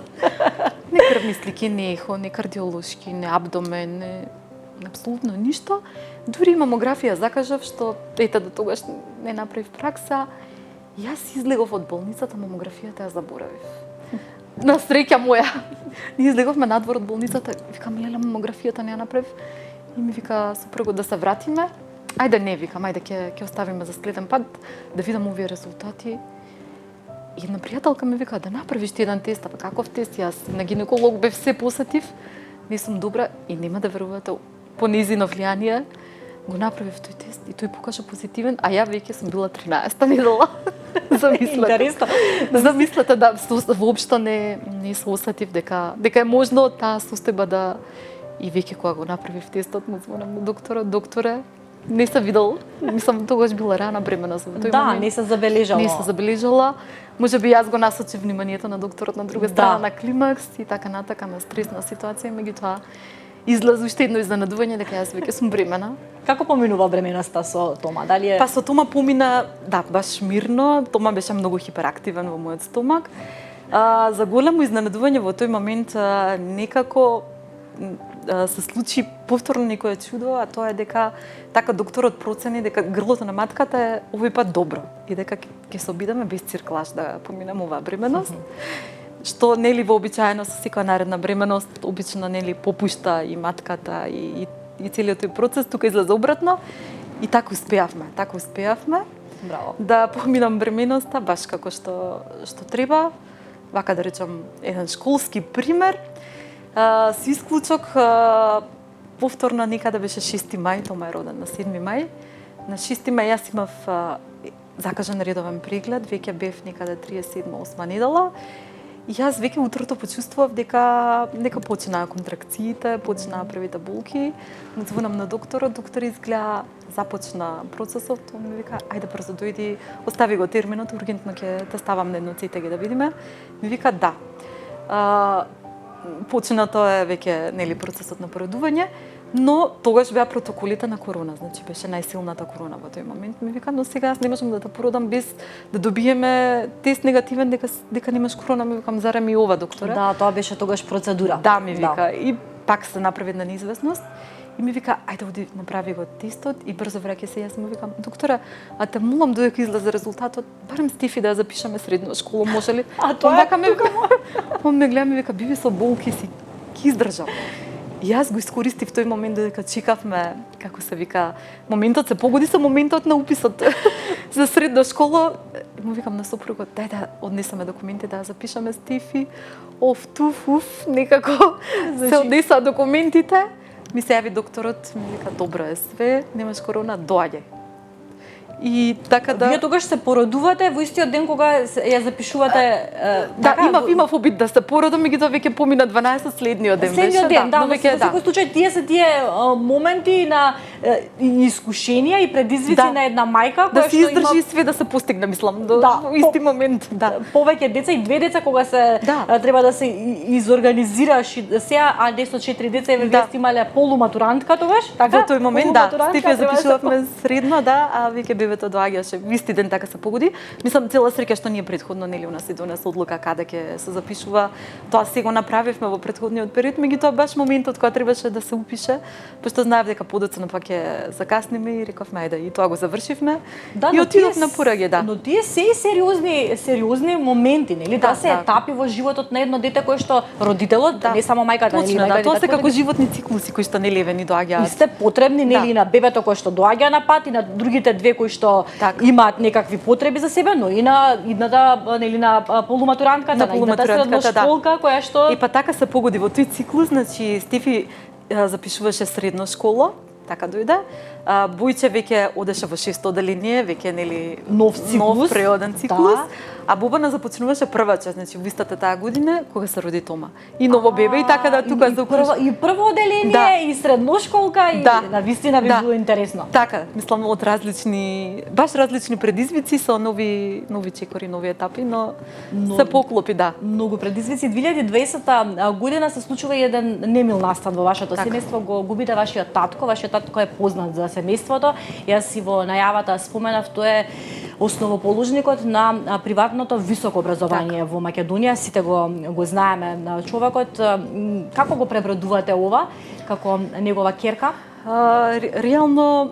Не крвни слики, не ехо, не кардиолошки, не абдомен, не апсолутно ништо. Дури мамографија закажав, што ете до тогаш не направив пракса. Јас излегов од болницата, мамографијата ја заборавив. На среќа моја. Ние излеговме надвор од болницата, викам, леле, мамографијата не ја направив. И ми вика супругот да се вратиме. Ајде не, викам, ајде ќе оставиме за следен пат да видам овие резултати. И една пријателка ми вика да направиш ти еден тест, па каков тест? Јас на гинеколог бев се посетив, не сум добра и нема да верувате, по незино влијание го направив тој тест и тој покажа позитивен, а ја веќе сум била 13-та недела. Интересно. Замислете, да, воопшто не се осетив дека е можно таа состојба да и веќе кога го направив тестот, му звонам на докторот, докторе, не се видел, мислам тогаш била рана бременост во тој момент. Не се забележала. Не се забележала. Можеби јас го насочив вниманието на докторот на друга страна на климакс и така натака на стресна ситуација, меѓутоа излезе уште едно изненадување дека јас веќе сум бремена. Како поминува бременоста со Тома? Дали е... Па со Тома помина, да, баш мирно. Тома беше многу хиперактивен во мојот стомак. За големо изненадување во тој момент некако се случи повторно некое чудо, а тоа е дека така докторот процени дека грлото на матката е овој пат добро и дека ќе се обидеме без цирклаж да поминеме оваа бременост. Што нели вообичаено со секоја наредна бременост обично нели попушта и матката и целиот тој процес, тука излезе обратно и така успеавме. Браво. Да поминам бременоста баш како што треба. Вака да речам еден школски пример. Со исклучок повторно некаде беше 6 мај, Тома е роден на 7 мај. На 6 мај јас имав закажан редовен преглед, веќе бев некаде 37-8 недела. И јас веќе утрото почувствував дека почнаа контракциите, почнаа првите болки. Му звонам на докторот, доктор изгледа започна процесот, он ми вика ајде брзо дојди, остави го терминот, ургентно ќе те ставам на едно ЦТГ да видиме. Ми вика да. почнато е веќе нели процесот на поредување, но тогаш беа протоколите на корона, значи беше најсилната корона во тој момент. Ми вика, но сега јас не можам да те породам без да добиеме тест негативен дека немаш корона. Ми викам, зарем и ова, докторе? Да, тоа беше тогаш процедура. Да, ми вика. И пак се направи една неизвестност. И ми вика, ајде оди направи го тестот и брзо враќај се. Јас му викам, доктора, а те молам додека излезе резултатот, барем Стефи да ја запишеме средна школа, може ли? А тоа е тука. Он ме гледа, ми вика, биби со болки си, ки издржал. И јас го искористив тој момент додека чекавме, како се вика, моментот се погоди со моментот на уписот за средна школа. Му викам на сопругот, дај да однесеме документи да ја запишеме Стефи. Уф, некако се однесаа документите. Ми се јави докторот, ми вика, добро е све, немаш корона, доаѓај. И така да... Вие тогаш се породувате во истиот ден кога ја запишувате... Да, имав обид да се породам, меѓутоа веќе помина 12 следниот ден. Следниот ден, да, но веќе во секој случај тие се тие моменти на искушенија и предизвици на една мајка да која се издржи све да се постигне, мислам, до исти момент. Да. Повеќе деца и две деца кога се треба да се изорганизираш сега, а десо 4 деца и вие сте имале полуматурантка тогаш, така? Во тој момент Стефи ја запишувавме средно, да, а веќе бебето доаѓаше во исти ден, така се погоди. Мислам, цела среќа што ние претходно нели у нас се донесе одлука каде ќе се запишува. Тоа се го направивме во претходниот период, меѓутоа баш моментот кога требаше да се упише, пошто знаев дека подоцна пак ќе закасниме и рековме ајде, и тоа го завршивме. И отидов на порање, да. Но тие се и сериозни моменти, нели? Тоа се етапи во животот на едно дете кое што родителот, не само мајката, нели, тоа се како животни циклуси кои што нели ни доаѓаат. И сте потребни нели на бебето кое што доаѓа на пат и на другите две кои што имаат некакви потреби за себе, но и на идната нели на полуматурантката, на идната средношколка која што И па така се погоди во тој циклус, значи Стефи запишуваше средна школа, така дојде. Бојче веќе одеше во 6-то оделение, веќе нели нов преоден циклус. А Бобана започнуваше прваче, значи во истата таа година кога се роди Тома. И ново бебе и така да тука за и прво оделение и средношколка и на вистина би било интересно. Така, мислам од баш различни предизвици со нови чекори, нови етапи, но се поклопи, да. Многу предизвици. 2020 година се случува еден немил настан во вашето семејство, го губите вашиот татко. Вашиот татко е познат за семејството. Јас и во најавата споменав, тој е основоположникот на приватното високо образование во Македонија. Сите го знаеме на човекот. Како го пребродувате ова како негова ќерка? Реално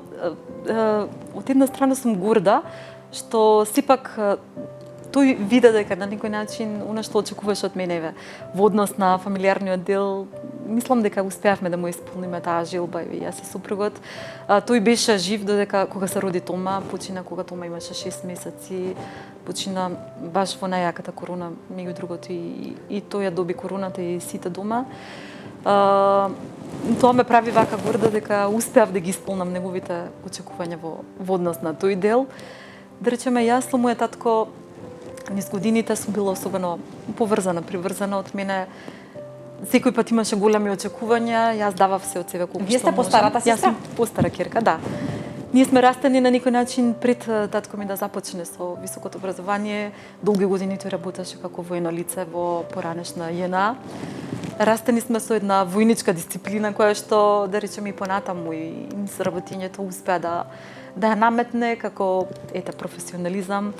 од една страна сум горда што сепак тој виде дека на некој начин она што очекуваше од мене во однос на фамилиарниот дел, мислам дека успеавме да му исполниме таа желба и јас и супругот. Тој беше жив додека кога се роди Тома, почина кога Тома имаше 6 месеци, почина баш во најаката корона, меѓу другото и тој ја доби короната и сите дома. Тоа ме прави вака горда дека успеав да ги исполнам неговите очекувања во однос на тој дел. Да речеме, јас со мојот татко низ годините сум била особено приврзана од мене. Секој пат имаше големи очекувања, јас давав се од себе колку што можам. Вие сте постарата сестра? Јас сум постара ќерка, да. Ние сме растени на некој начин пред татко ми да започне со високото образование. Долги години тој работеше како воено лице во поранешна JNA. Растени сме со една војничка дисциплина која што, да речеме, и понатаму и со работењето успеа да ја наметне како професионализам.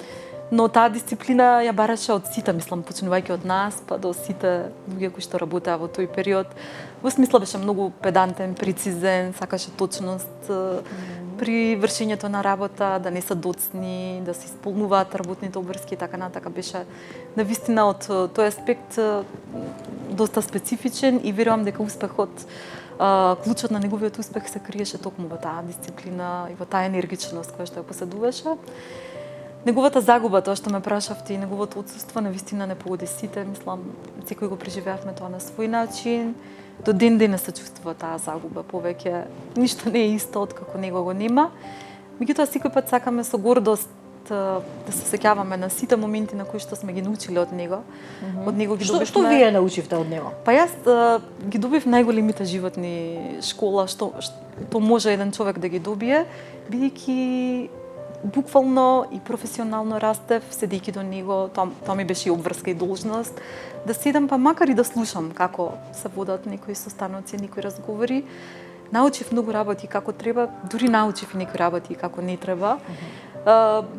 Но таа дисциплина ја бараше од сите, мислам, почнувајќи од нас, па до сите луѓе кои што работеа во тој период. Во смисла беше многу педантен, прецизен, сакаше точност при вршењето на работа, да не се доцни, да се исполнуваат работните обврски и така натака. Беше навистина од тој аспект доста специфичен и верувам дека успехот, клучот на неговиот успех се криеше токму во таа дисциплина и во таа енергичност која што ја поседуваше. Неговата загуба, тоа што ме прашавте, и неговото отсуство навистина не погоди сите, мислам, секој го преживеавме тоа на свој начин. До ден денес се чувствува таа загуба, повеќе ништо не е исто од како него го нема. Меѓутоа секој пат сакаме со гордост да се сеќаваме на сите моменти на кои што сме ги научиле од него. Од него ги добивме. Што вие научивте од него? Па јас ги добив најголемите животни школа што може еден човек да ги добие, бидејќи буквално и професионално растев, седејќи до него, тоа ми беше и обврска и должност, да седам па макар и да слушам како се водат некои состаноци, некои разговори. Научив многу работи како треба, дури научив и некои работи како не треба.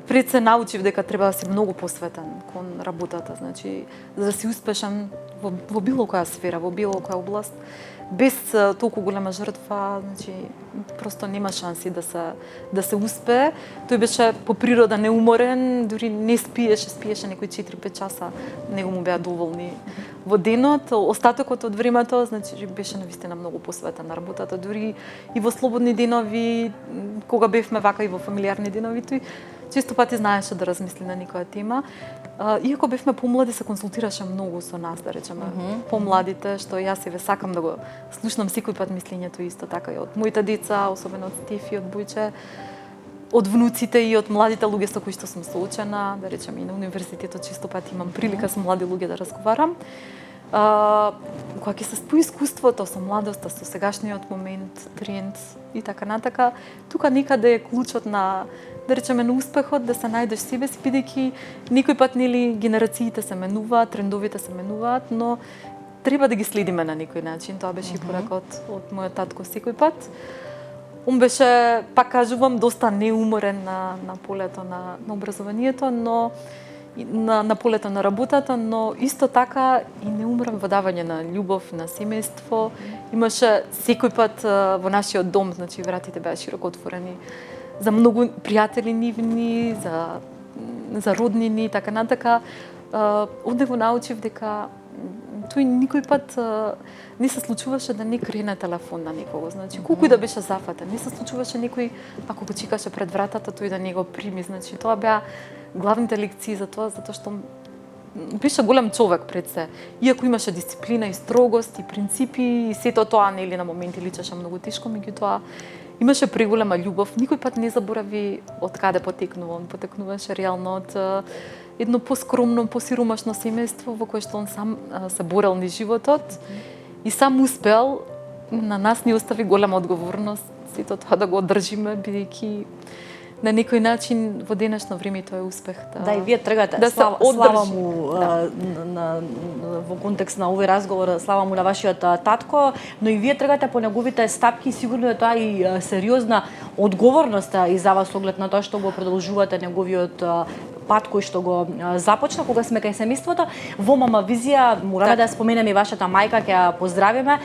Пред се научив дека треба да си многу посветен кон работата, значи за да си успешен во било која сфера, во било која област, без толку голема жртва, значи просто нема шанси да се успее. Тој беше по природа неуморен, дури не спиеше некои 4-5 часа, него му беа доволни во денот. Остатокот од времето, значи беше навистина многу посветен на работата, дури и во слободни денови, кога бевме вака и во фамилиарни денови, тој често пати знаеше да размисли на некоја тема. Иако бевме помлади, се консултираше многу со нас, да речеме, помладите, што јас еве сакам да го слушнам секој пат мислењето исто така и од моите деца, особено од Стефи, од Бојче, од внуците и од младите луѓе со кои што сум соочена, да речеме и на универзитетот често пати имам прилика со млади луѓе да разговарам. Кога ќе се спои искуството со младоста, со сегашниот момент, тренд и така натака, тука некаде е клучот на, да речеме, на успехот, да се најдеш себе си, бидејќи некој пат нели генерациите се менуваат, трендовите се менуваат, но треба да ги следиме на некој начин. Тоа беше и поракот од мојот татко секој пат. Он беше, пак кажувам, доста неуморен на полето на образованието, но на полето на работата, но исто така и неуморен во давање на љубов, на семејство. Имаше секој пат во нашиот дом, значи вратите беа широко отворени за многу пријатели нивни, за роднини и така натака. Од него научив дека тој никој пат не се случуваше да не крене телефон на некого, значи колку и да беше зафатен, не се случуваше некој ако го чекаше пред вратата тој да не го прими, значи тоа беа главните лекции за тоа, затоа што беше голем човек пред се. Иако имаше дисциплина и строгост и принципи и сето тоа нели на моменти личеше многу тешко, меѓутоа имаше преголема љубов. Никој пат не заборави од каде потекнува. Он потекнуваше реално од едно поскромно, посиромашно семејство во кое што он сам се борел низ животот и сам успел. На нас ни остави голема одговорност сето тоа да го одржиме, бидејќи на некој начин во денешно време тоа е успех. Да, и вие тргате. Да слава му во контекст на овој разговор, слава му на вашиот татко, но и вие тргате по неговите стапки, сигурно е тоа и сериозна одговорност и за вас оглед на тоа што го продолжувате неговиот пат кој што го започна кога сме кај семејството. Во Мама Визија мораме да споменеме и вашата мајка, ќе ја поздравиме.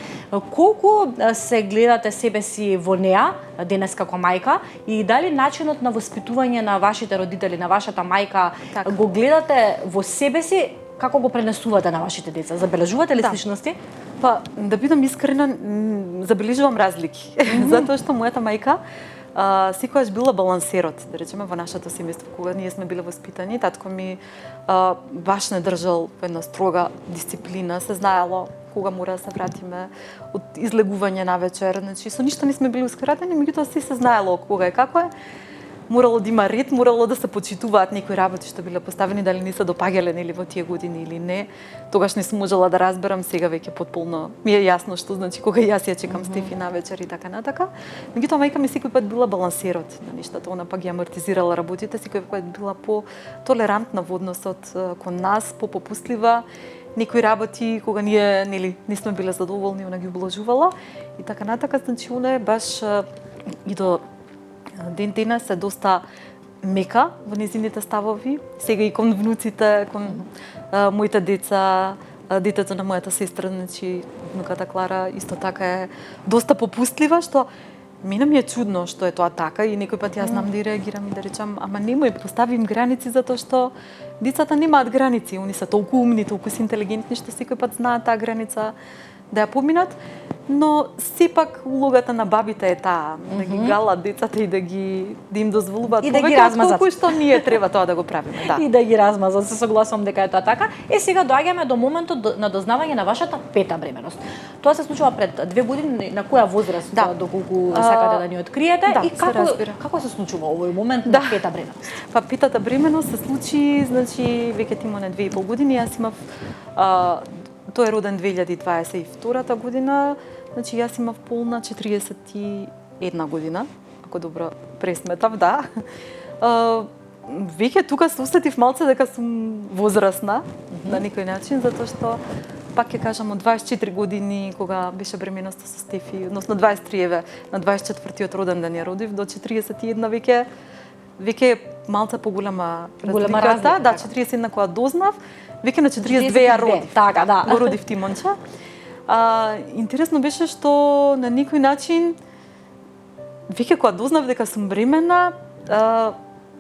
Колку се гледате себе си во неа денес како мајка и дали начинот на воспитување на вашите родители, на вашата мајка го гледате во себе си, како го пренесувате на вашите деца? Забележувате ли сличности? Па, да бидам искрена, забележувам разлики. Затоа што мојата мајка секогаш била балансерот, да речеме, во нашето семејство, кога ние сме биле воспитани. Татко ми баш не држал во една строга дисциплина, се знаело кога мора да се вратиме од излегување на вечер, значи со ништо не сме били ускратени, меѓутоа се знаело кога е како е. Морало да има ред, морало да се почитуваат некои работи што биле поставени, дали не се допаѓале нели во тие години или не. Тогаш не сум можела да разберам, сега веќе потполно ми е јасно што значи кога јас ја чекам Стефи на вечер и така натака. Меѓутоа мајка ми секој пат била балансерот на нештата, она пак ги амортизирала работите, секој пат била по толерантна во односот кон нас, попуслива. Некои работи кога ние нели не сме биле задоволни, она ги облажувала и така натака, значи она е баш и до ден денес е доста мека во незините ставови, сега и кон внуците, кон моите деца, детето на мојата сестра, значи внуката Клара исто така е доста попустлива, што мене ми е чудно што е тоа така и некој пат јас знам да и реагирам и да речам, ама немој поставим граници затоа што децата немаат граници, они се толку умни, толку се интелигентни што секој пат знаат таа граница да ја поминат, но сепак улогата на бабите е таа, да ги галат децата и да им дозволуваат и да ги размазат. Колку што ние треба тоа да го правиме, да. И да ги размазат, се согласувам дека е тоа така. Сега доаѓаме до моментот на дознавање на вашата пета бременост. Тоа се случува пред 2 години, на која возраст доколку сакате да ни откриете и како се случува овој момент на пета бременост? Па петата бременост се случи, значи веќе тимоне 2,5 години, јас имав тој е роден 2022 година, значи јас имав полна 41 година, ако добро пресметав, да. Веќе тука се усетив малце дека сум возрасна на некој начин, затоа што пак ќе кажам од 24 години кога беше бременоста со Стефи, односно 23 еве, на 24-тиот роден ден ја родив, до 41 веќе малце поголема разликата. Да, 41 кога дознав, веќе на 42 ја родив. Така, да. Го родив Тимонче. Интересно беше што на некој начин веќе кога дознав дека сум бремена,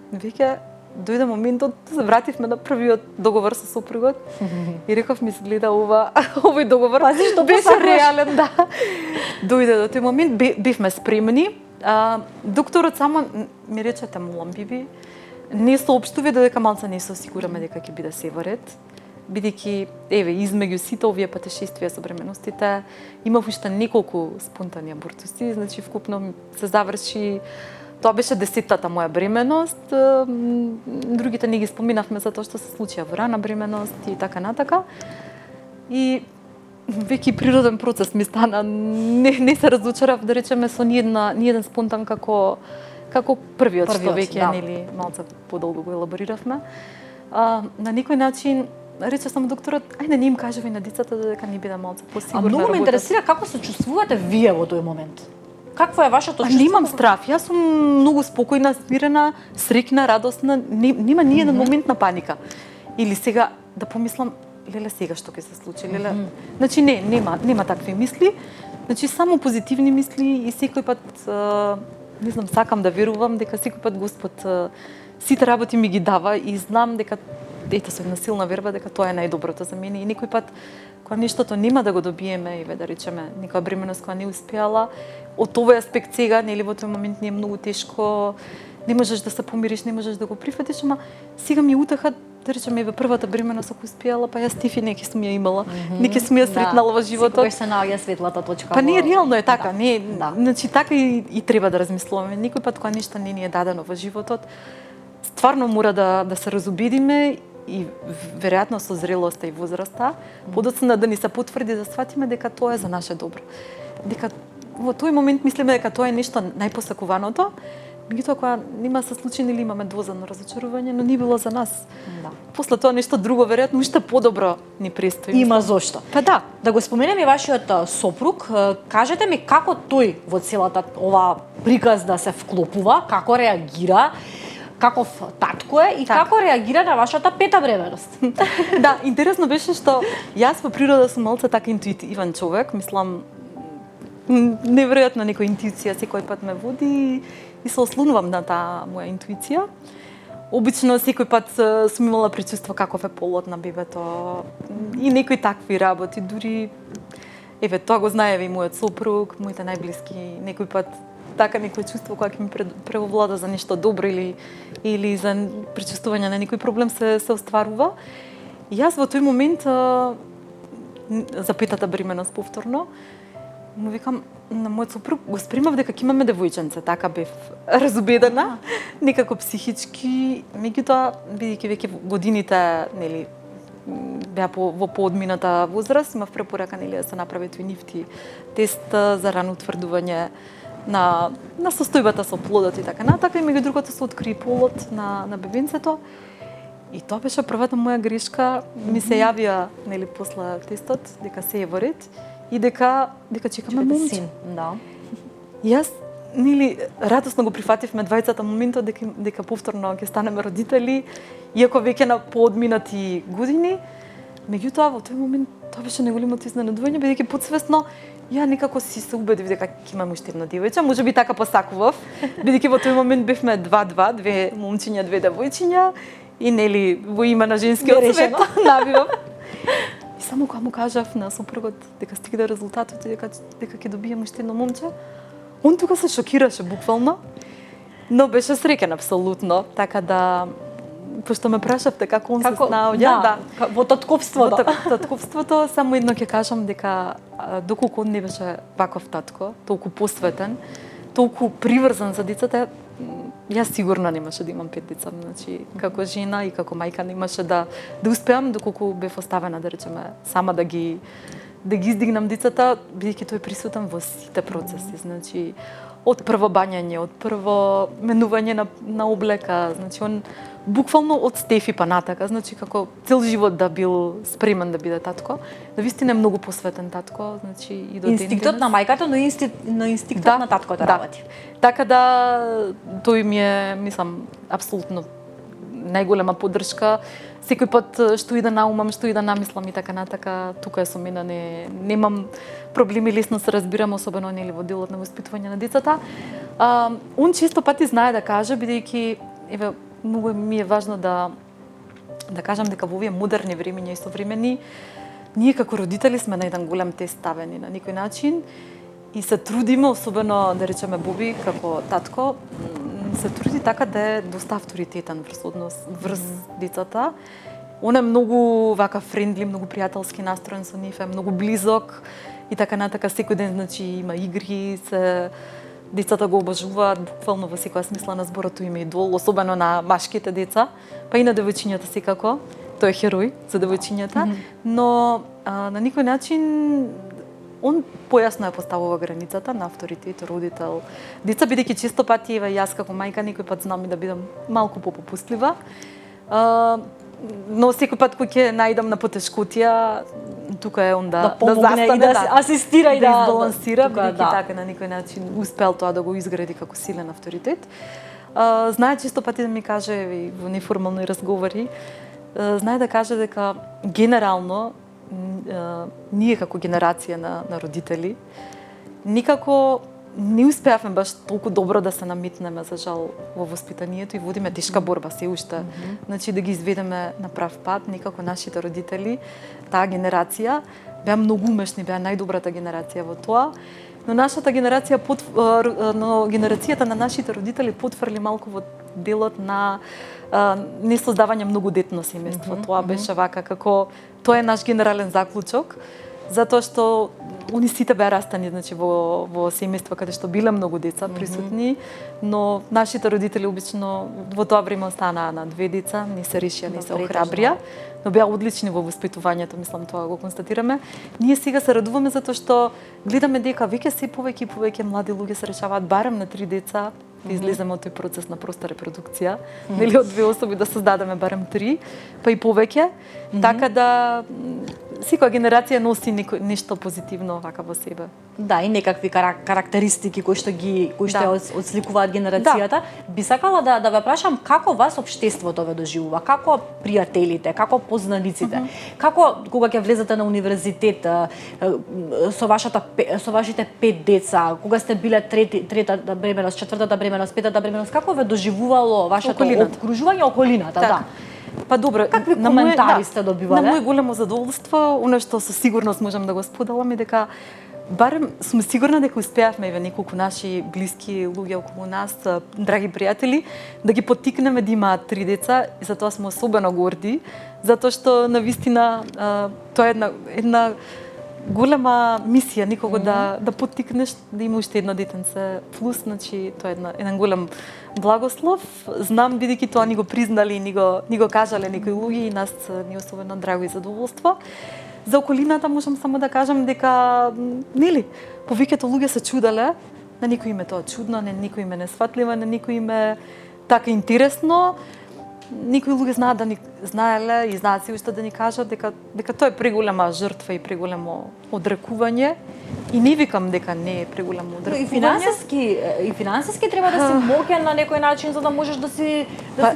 веќе дојде моментот, се вративме на првиот договор со сопругот и реков ми се гледа овој договор. Пази што беше реален, да. Дојде до тој момент, бевме спремни. Докторот само ми рече те молам, Биби, не соопштувај додека малце не се осигураме дека ќе биде се во ред, бидејќи еве измеѓу сите овие патешествија со бременостите имав уште неколку спонтани абортуси, значи вкупно се заврши. Тоа беше 10-тата моја бременост. Другите не ги споминавме затоа што се случија во рана бременост и така натака. И веќе природен процес ми стана. Не се разочарав, да речеме, со ни еден спонтан како првиот што веќе нели малце подолго го елабориравме. На некој начин рече само докторот, ајде не им кажеви на децата дека не биде малце посигурна. Многу ме интересира како се чувствувате вие во тој момент. Какво е вашето чувство? Немам страф, јас сум многу спокојна, смирена, среќна, радосна, нема ни еден момент на паника. Или сега да помислам, леле сега што ќе се случи, леле. Значи нема такви мисли. Значи само позитивни мисли и секој пат не знам, сакам да верувам дека секој пат Господ сите работи ми ги дава и знам дека со една силна верба дека тоа е најдоброто за мене и некој пат кога нештото нема да го добиеме, еве да речеме, некоја бременост која не успеала, од овој аспект сега, нели во тој момент не е многу тешко, не можеш да се помириш, не можеш да го прифатиш, ама сега ми утеха, да речеме, еве првата бременост ако успеала, па јас Стефи неќе сум ја имала, неќе сум ја сретнала во животот. Секогаш се наоѓа светлата точка. Па не, реално е така, не, значи така и треба да размислуваме. Некој пат кога нешто не ни е дадено во животот, стварно мора да се разубедиме и веројатно со зрелоста и возраста, подоцна да ни се потврди да сватиме дека тоа е за наше добро. Дека во тој момент мислиме дека тоа е нешто најпосакуваното, меѓутоа кога нема се случи нели имаме дозано разочарување, но не било за нас. Да. После тоа нешто друго веројатно уште подобро ни престои. Има зошто. Па да. Да го споменеме вашиот сопруг, кажете ми како тој во целата ова приказ да се вклопува, како реагира, каков татко е и како реагира на вашата пета бременост. Да, интересно беше што јас по природа сум малце така интуитивен човек, мислам неверојатно некоја интуиција секој пат ме води и се ослонувам на таа моја интуиција. Обично секој пат сум имала пречувство каков е полот на бебето и некои такви работи, дури еве тоа го знаеве и мојот сопруг, моите најблиски, некој пат така некој чувство кога ќе ми превовлада за нешто добро или за пречувствување на некој проблем се остварува. И јас во тој момент за петата бременост повторно му викам на мојот сопруг, го спремав дека ќе имаме девојченце, така бев разубедена, некако психички, меѓутоа бидејќи веќе годините нели беа во поодмината возраст, имав препорака нели да се направи тој нифти тест за рано утврдување на состојбата со плодот и така натака, и меѓу другото се откри полот на бебенцето. И тоа беше првата моја грешка, ми се јавија нели после тестот дека се е во ред и дека чекаме момче. Да. Јас нели радосно го прифативме двајцата моментот дека повторно ќе станеме родители, иако веќе на поодминати години. Меѓутоа во тој момент тоа беше најголемото изненадување, бидејќи подсвесно ја некако си се убедив дека ќе имам уште едно девојче, можеби така посакував, бидејќи во тој момент бевме 2-2, две момчиња, две девојчиња и нели во име на женскиот свет навивав. И само кога му кажав на сопругот дека стигна резултатот и дека ќе добијам уште едно момче, он тука се шокираше буквално, но беше среќен апсолутно, така да пошто ме прашавте како он се снаоѓа, во татковството. Во татковството само едно ќе кажам дека доколку он не беше ваков татко, толку посветен, толку приврзан за децата, јас сигурно немаше да имам 5 деца, значи како жена и како мајка немаше да успеам доколку бев оставена да речеме сама да ги издигнам децата, бидејќи тој е присутен во сите процеси, значи од прво бањање, од прво менување на облека, значи он буквално од Стефи па натака, значи како цел живот да бил спремен да биде татко. Навистина е многу посветен татко, значи и до инстинктот на мајката, но инстинктот на таткото работи. Така да тој ми е, мислам, апсолутно најголема поддршка. Секој пат што и да наумам, што и да намислам и така натака, тука е со мене, немам проблеми, лесно се разбирам, особено нели во делот на воспитување на децата. Он често пати знае да каже, бидејќи еве многу ми е важно да кажам дека во овие модерни времиња и современи ние како родители сме на еден голем тест ставени на некој начин и се трудиме, особено да речеме Боби како татко, се труди така да е доста авторитетен врз децата. Он е многу вака френдли, многу пријателски настроен со нив, е многу близок и така натака. Секој ден значи има игри, децата го обожуваат, буквално во секоја смисла на зборот има идол, особено на машките деца, па и на девојчињата секако. Тој е херој за девојчињата, но на никој начин он појасно ја поставува границата на авторитет, родител, деца, бидејќи често пати еве јас како мајка некој пат знам и да бидам малку попопустлива. Но секој пат кога ќе најдам на потешкотија, тука е он да помогне и да асистира и да избалансира, бидејќи така на некој начин успел тоа да го изгради како силен авторитет. Знае често пати да ми каже во неформални разговори, знае да каже дека генерално ние како генерација на родители никако не успеавме баш толку добро да се наметнеме за жал во воспитанието и водиме тешка борба се уште. Значи да ги изведеме на прав пат, некако нашите родители, таа генерација беа многу умешни, беа најдобрата генерација во тоа. Но нашата генерација генерацијата на нашите родители потврли малку во делот на не создавање многодетно семејство. Тоа беше вака како тоа е наш генерален заклучок, затоа што они сите беа растани значи во семејства каде што биле многу деца присутни, но нашите родители обично во тоа време останаа на 2 деца, не се решија, не се охрабрија, но беа одлични во воспитувањето, мислам тоа го констатираме. Ние сега се радуваме затоа што гледаме дека веќе се повеќе и повеќе млади луѓе се решаваат барем на 3 деца, да излеземе од тој процес на проста репродукција, нели од 2 особи да создадеме барем 3, па и повеќе, така да секоја генерација носи нешто позитивно вака во себе. Да, и некакви карактеристики кои што отсликуваат генерацијата. Би сакала да ве прашам како вас општеството ве доживува, како пријателите, како познаниците, како кога ќе влезете на универзитет со вашите 5 деца, кога сте биле третата бременост, четвртата бременост, петата бременост, како ве доживувало вашето окружување, околината, да. Па добро, какви коментари сте добивале? На моје големо задоволство, она што со сигурност можам да го споделам е дека барем сум сигурна дека успеавме еве неколку наши блиски луѓе околу нас, драги пријатели, да ги поттикнеме да имаат 3 деца и за тоа сме особено горди, затоа што навистина тоа е една голема мисија никого да поттикнеш да има уште едно детенце плюс, значи тоа е еден голем благослов. Знам бидејќи тоа ни го признали и ни го кажале некои луѓе и нас ни особено драго и задоволство. За околината можам само да кажам дека нели повеќето луѓе се чудале, на некој им е тоа чудно, на некој им е несфатливо, на некој им е така интересно. Некои луѓе знаеле и знаат се уште да ни кажат дека тоа е преголема жртва и преголемо одрекување. И не викам дека не е преголемо одрекување. И финансиски треба да си моќен на некој начин за да можеш да си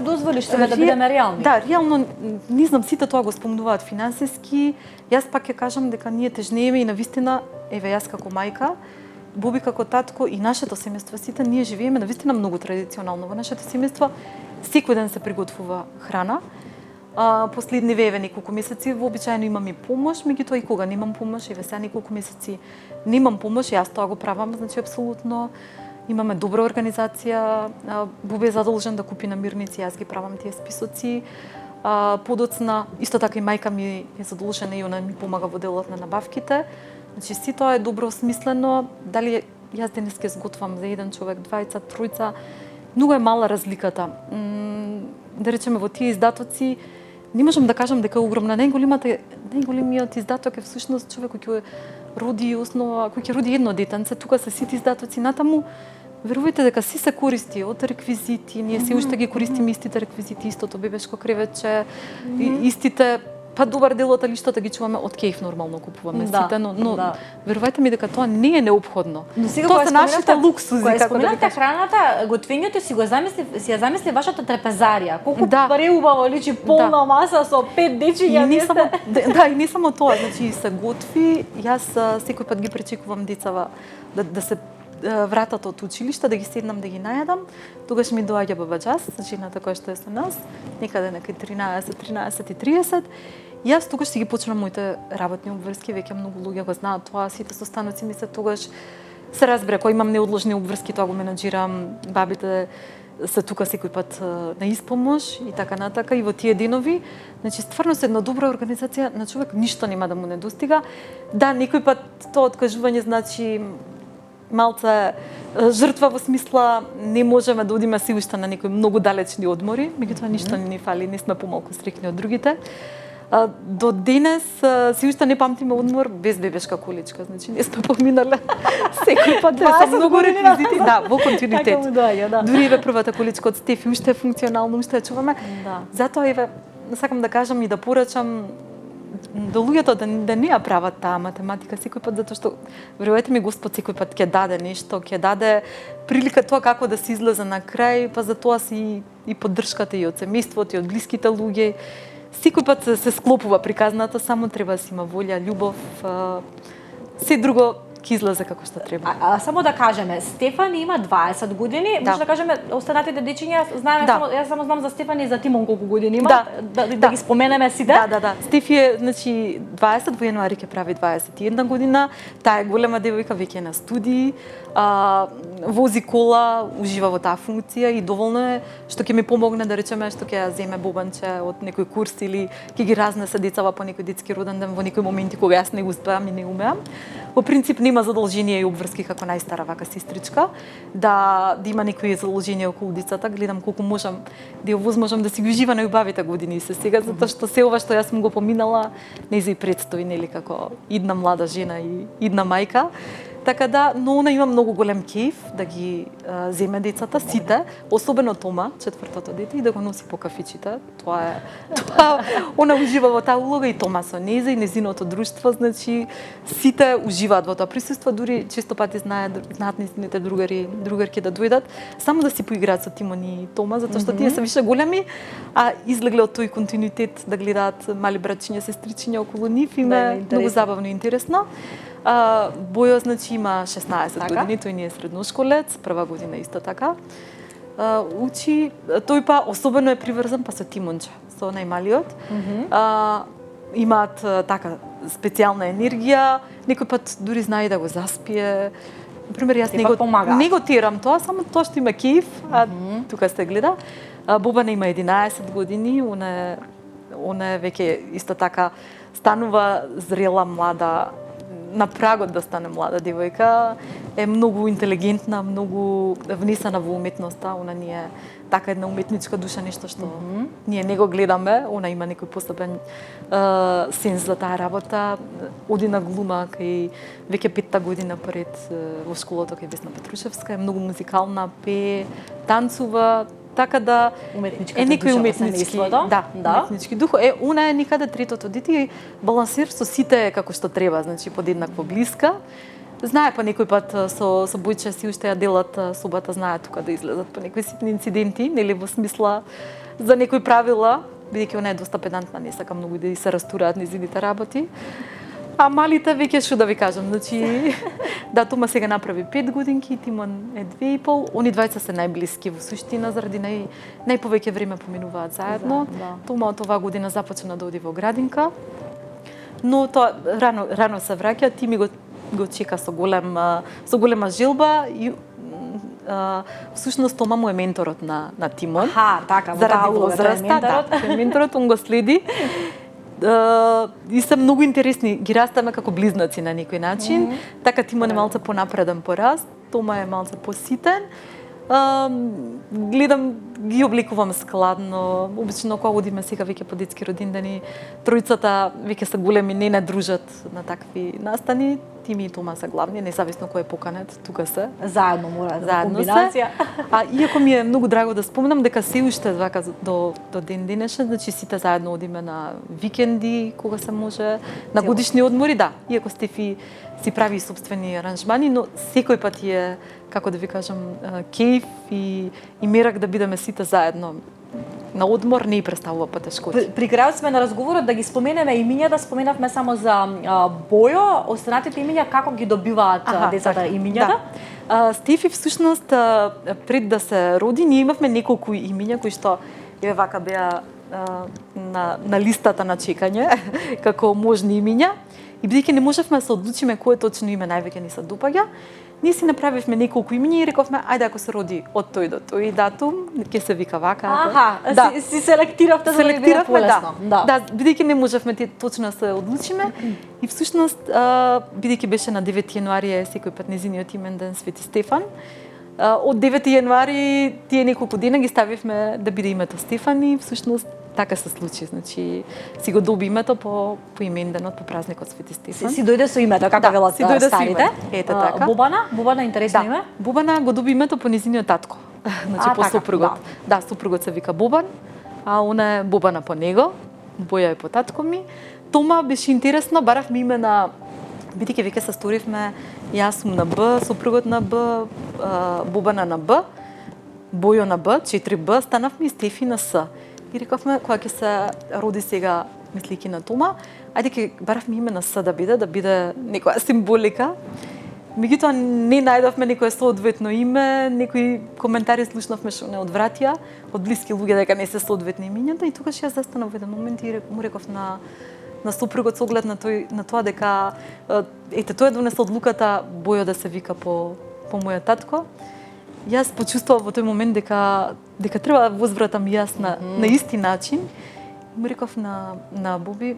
дозволиш себе да бидеме реални. Да, реално не знам, сите тоа го спомнуваат финансиски. Јас пак ќе кажам дека ние тежнееме и навистина, еве јас како мајка, Боби како татко и нашето семејство, сите ние живееме навистина многу традиционално во нашето семејство. Секој ден се приготвува храна. Последниве еве неколку месеци вообичаено имам и помош, меѓутоа и кога немам помош, еве сега неколку месеци немам помош, јас тоа го правам, значи апсолутно имаме добра организација. Боби е задолжен да купи намирници, јас ги правам тие списоци. Подоцна, исто така и мајка ми е задолжена и она ми помага во делот на набавките. Значи, си тоа е добро осмислено. Дали јас денес ќе сготвам за еден човек, двајца, тројца, многу е мала разликата. Да речеме, во тие издатоци, не можам да кажам дека е огромна. Најголемиот издаток е всушност човек кој ќе роди едно детенце. Тука се сите издатоци. Натаму верувајте дека си се користи од реквизити, ние се уште ги користиме истите реквизити, истото бебешко креветче, истите па добар дел од лиштата ги чуваме од кејф нормално купуваме сите, но верувајте ми дека тоа не е неопходно. Тоа се нашите луксузи, како да кажам. Храната, готвењето си ја замисли вашата трапезарија. Колку преубаво личи полна маса со 5 дечиња. И не само тоа, значи се готви, јас секој пат ги пречекувам децава да се вратат од училиште, да ги седнам да ги најадам. Тогаш ми доаѓа бабаџас, жената која што е со нас, некаде некај 13:30. Јас тогаш си ги почнам моите работни обврски, веќе многу луѓе го знаат тоа, сите состаноци ми се тогаш се разбере, кој имам неодложни обврски, тоа го менаџирам, бабите се тука секој пат на испомош и така натака, и во тие денови. Значи, стварно се една добра организација, на човек ништо нема да му недостига. Да, некој пат тоа откажување значи малце жртва во смисла не можеме да одиме си уште на некои многу далечни одмори, меѓутоа ништо не ни фали, не сме помалку стрикни од другите. До денес си уште не памтиме одмор без бебешка количка, значи не сме поминале секој пат со многу реквизити, во континуитет. Дури еве првата количка од Стефи уште е функционално, уште ја чуваме. Затоа еве сакам да кажам и да порачам до луѓето да не ја прават таа математика секој пат, затоа што верувајте ми Господ секој пат ќе даде нешто, ќе даде прилика тоа како да се излезе на крај, па за тоа си и поддршката и од семејството и од блиските луѓе. Секој пат се склопува приказната, само треба да си има волја, љубов, се друго ќе излезе како што треба. Само да кажеме, Стефани има 20 години, може да кажеме останатите дечиња, знаеме само јас само знам за Стефани и за Тимон колку години има, да ги споменеме сите. Да. Стефи е значи 20, во јануари ќе прави 21 година. Таа е голема девојка, веќе е на студии, вози кола, ужива во таа функција и доволно е што ќе ми помогне, да речеме, што ќе ја земе бубанче од некој курс или ќе ги разнесе децава по некој детски роден ден во некои моменти кога јас не успеам и не умеам. Во принцип нема задолжение и обврски како најстара вака сестричка, да има некои задолжение околу децата. Гледам колку можам да ја возможам да си ги ужива најубавите години се сега, затоа што се ова што јас сум го поминала, нејзе и предстои, нели, како идна млада жена и идна мајка. Така да, но она има многу голем кејф да ги земе децата, сите, особено Тома, четвртото дете, и да го носи по кафичите. Тоа она ужива во таа улога и Тома со нејзе и незиното друштво, значи сите уживаат во тоа присуство, дури често пати знаат незините другарки да дојдат, само да си поиграат со Тимон и Тома, затоа што тие се више големи, а излегле од тој континуитет да гледаат мали братчиња, сестричиња околу нив, им е многу забавно и интересно. Бојо, значи, има 16 години, тој не е средношколец, прва година исто така. Учи, тој па особено е приврзан па со Тимонче, со најмалиот. Имаат така специјална енергија, некој пат дури знае да го заспие. Например, јас не го терам тоа, само тоа што има кејф, а тука се гледа. Бобана има 11 години, она е веќе исто така станува зрела, млада, на прагот да стане млада девојка, е многу интелигентна, многу внесена во уметноста, она не е така една уметничка душа, нешто што ние не го гледаме, она има некој посебен сенс за таа работа, оди на глума кај веќе 5-та година пред во школото кај Весна Петрушевска, е многу музикална, пее, танцува, така да е некој уметнички, уметнички дух. Она е никаде третото дете и балансир со сите како што треба, значи подеднакво блиска. Знае по некој пат со Бојче си уште ја делат собата, знае тука да излезат по некои ситни инциденти, нели во смисла за некои правила, бидејќи она е доста педантна, не сака многу да се растураат незините работи. А малите веќе што да ви кажам, значи да, Тома сега направи 5 годинки, Тимон е 2,5, они двајца се најблиски во суштина заради најповеќе време поминуваат заедно. Тома од оваа година започна да оди во градинка. Но тоа рано се враќа, Тими го чека со голема желба и всушност Тома му е менторот на Тимон. Така, заради возраста, менторот, он го следи. И се многу интересни, ги растаме како близнаци на некој начин. Така Тимон е малце понапреден по раст, Тома е малце поситен. Гледам ги обликувам складно. Обично кога одиме сега веќе по детски родиндени, тројцата веќе се големи, не дружат на такви настани. Тими и Тома се главни, независно кој е поканет, тука се. Заедно мора да Заедно комбинација. А иако ми е многу драго да спомнам дека се уште вака до ден денешен, значи сите заедно одиме на викенди кога се може, на годишни одмори, да. Иако Стефи си прави собствени аранжмани, но секој пат е, како да ви кажам, кејф и мерак да бидеме сите заедно на одмор, не и представува потешкоти. При крајот сме на разговорот да ги споменеме имињата, споменавме само за Бојо, останатите имиња како ги добиваат децата имињата? Да. Стефи всушност пред да се роди, ние имавме неколку имиња кои што еве вака беа на листата на чекање како можни имиња. И бидејќи не можевме да се одлучиме кое точно име највеќе ни се допаѓа, ние си направивме неколку имиња и рековме ајде ако се роди од тој до тој датум, ќе се вика вака. Да. Си селектиравте за да ви биде полесно. Да, бидејќи не можевме точно да се одлучиме и всушност бидејќи беше на 9 јануари е секој пат незиниот имен ден Свети Стефан. Од 9 јануари тие неколку дена ги ставивме да биде името Стефани, всушност така се случи, значи си го доби името по именденот, по празникот Свети Стефан. Си дојде со името, како велат старите. Ете така. Бубана интересно име? Бубана го доби името по незиниот татко. Значи по супругот. Да, супругот се вика Бубан, а она е Бубана по него, Боја е по татко ми. Тома беше интересно, баравме име на бидејќи веќе се сторивме, јас сум на Б, супругот на Б, Бубана на Б, Бојо на Б, 4Б, станавме и Стефи на С. И рековме, кога ќе се роди сега, мислики на Тома, ајде ќе баравме име на С да биде некоја символика. Меѓутоа не најдовме некое соодветно име, некои коментари слушнавме што не одвратија од блиски луѓе дека не се соодветни имињата и тогаш јас застанав во еден момент и му реков на супругот со оглед на тоа дека ете тој донесе одлуката Бојо да се вика по мојот татко. Јас почувствував во тој момент дека треба да возвратам јас на исти начин. Му реков на Боби,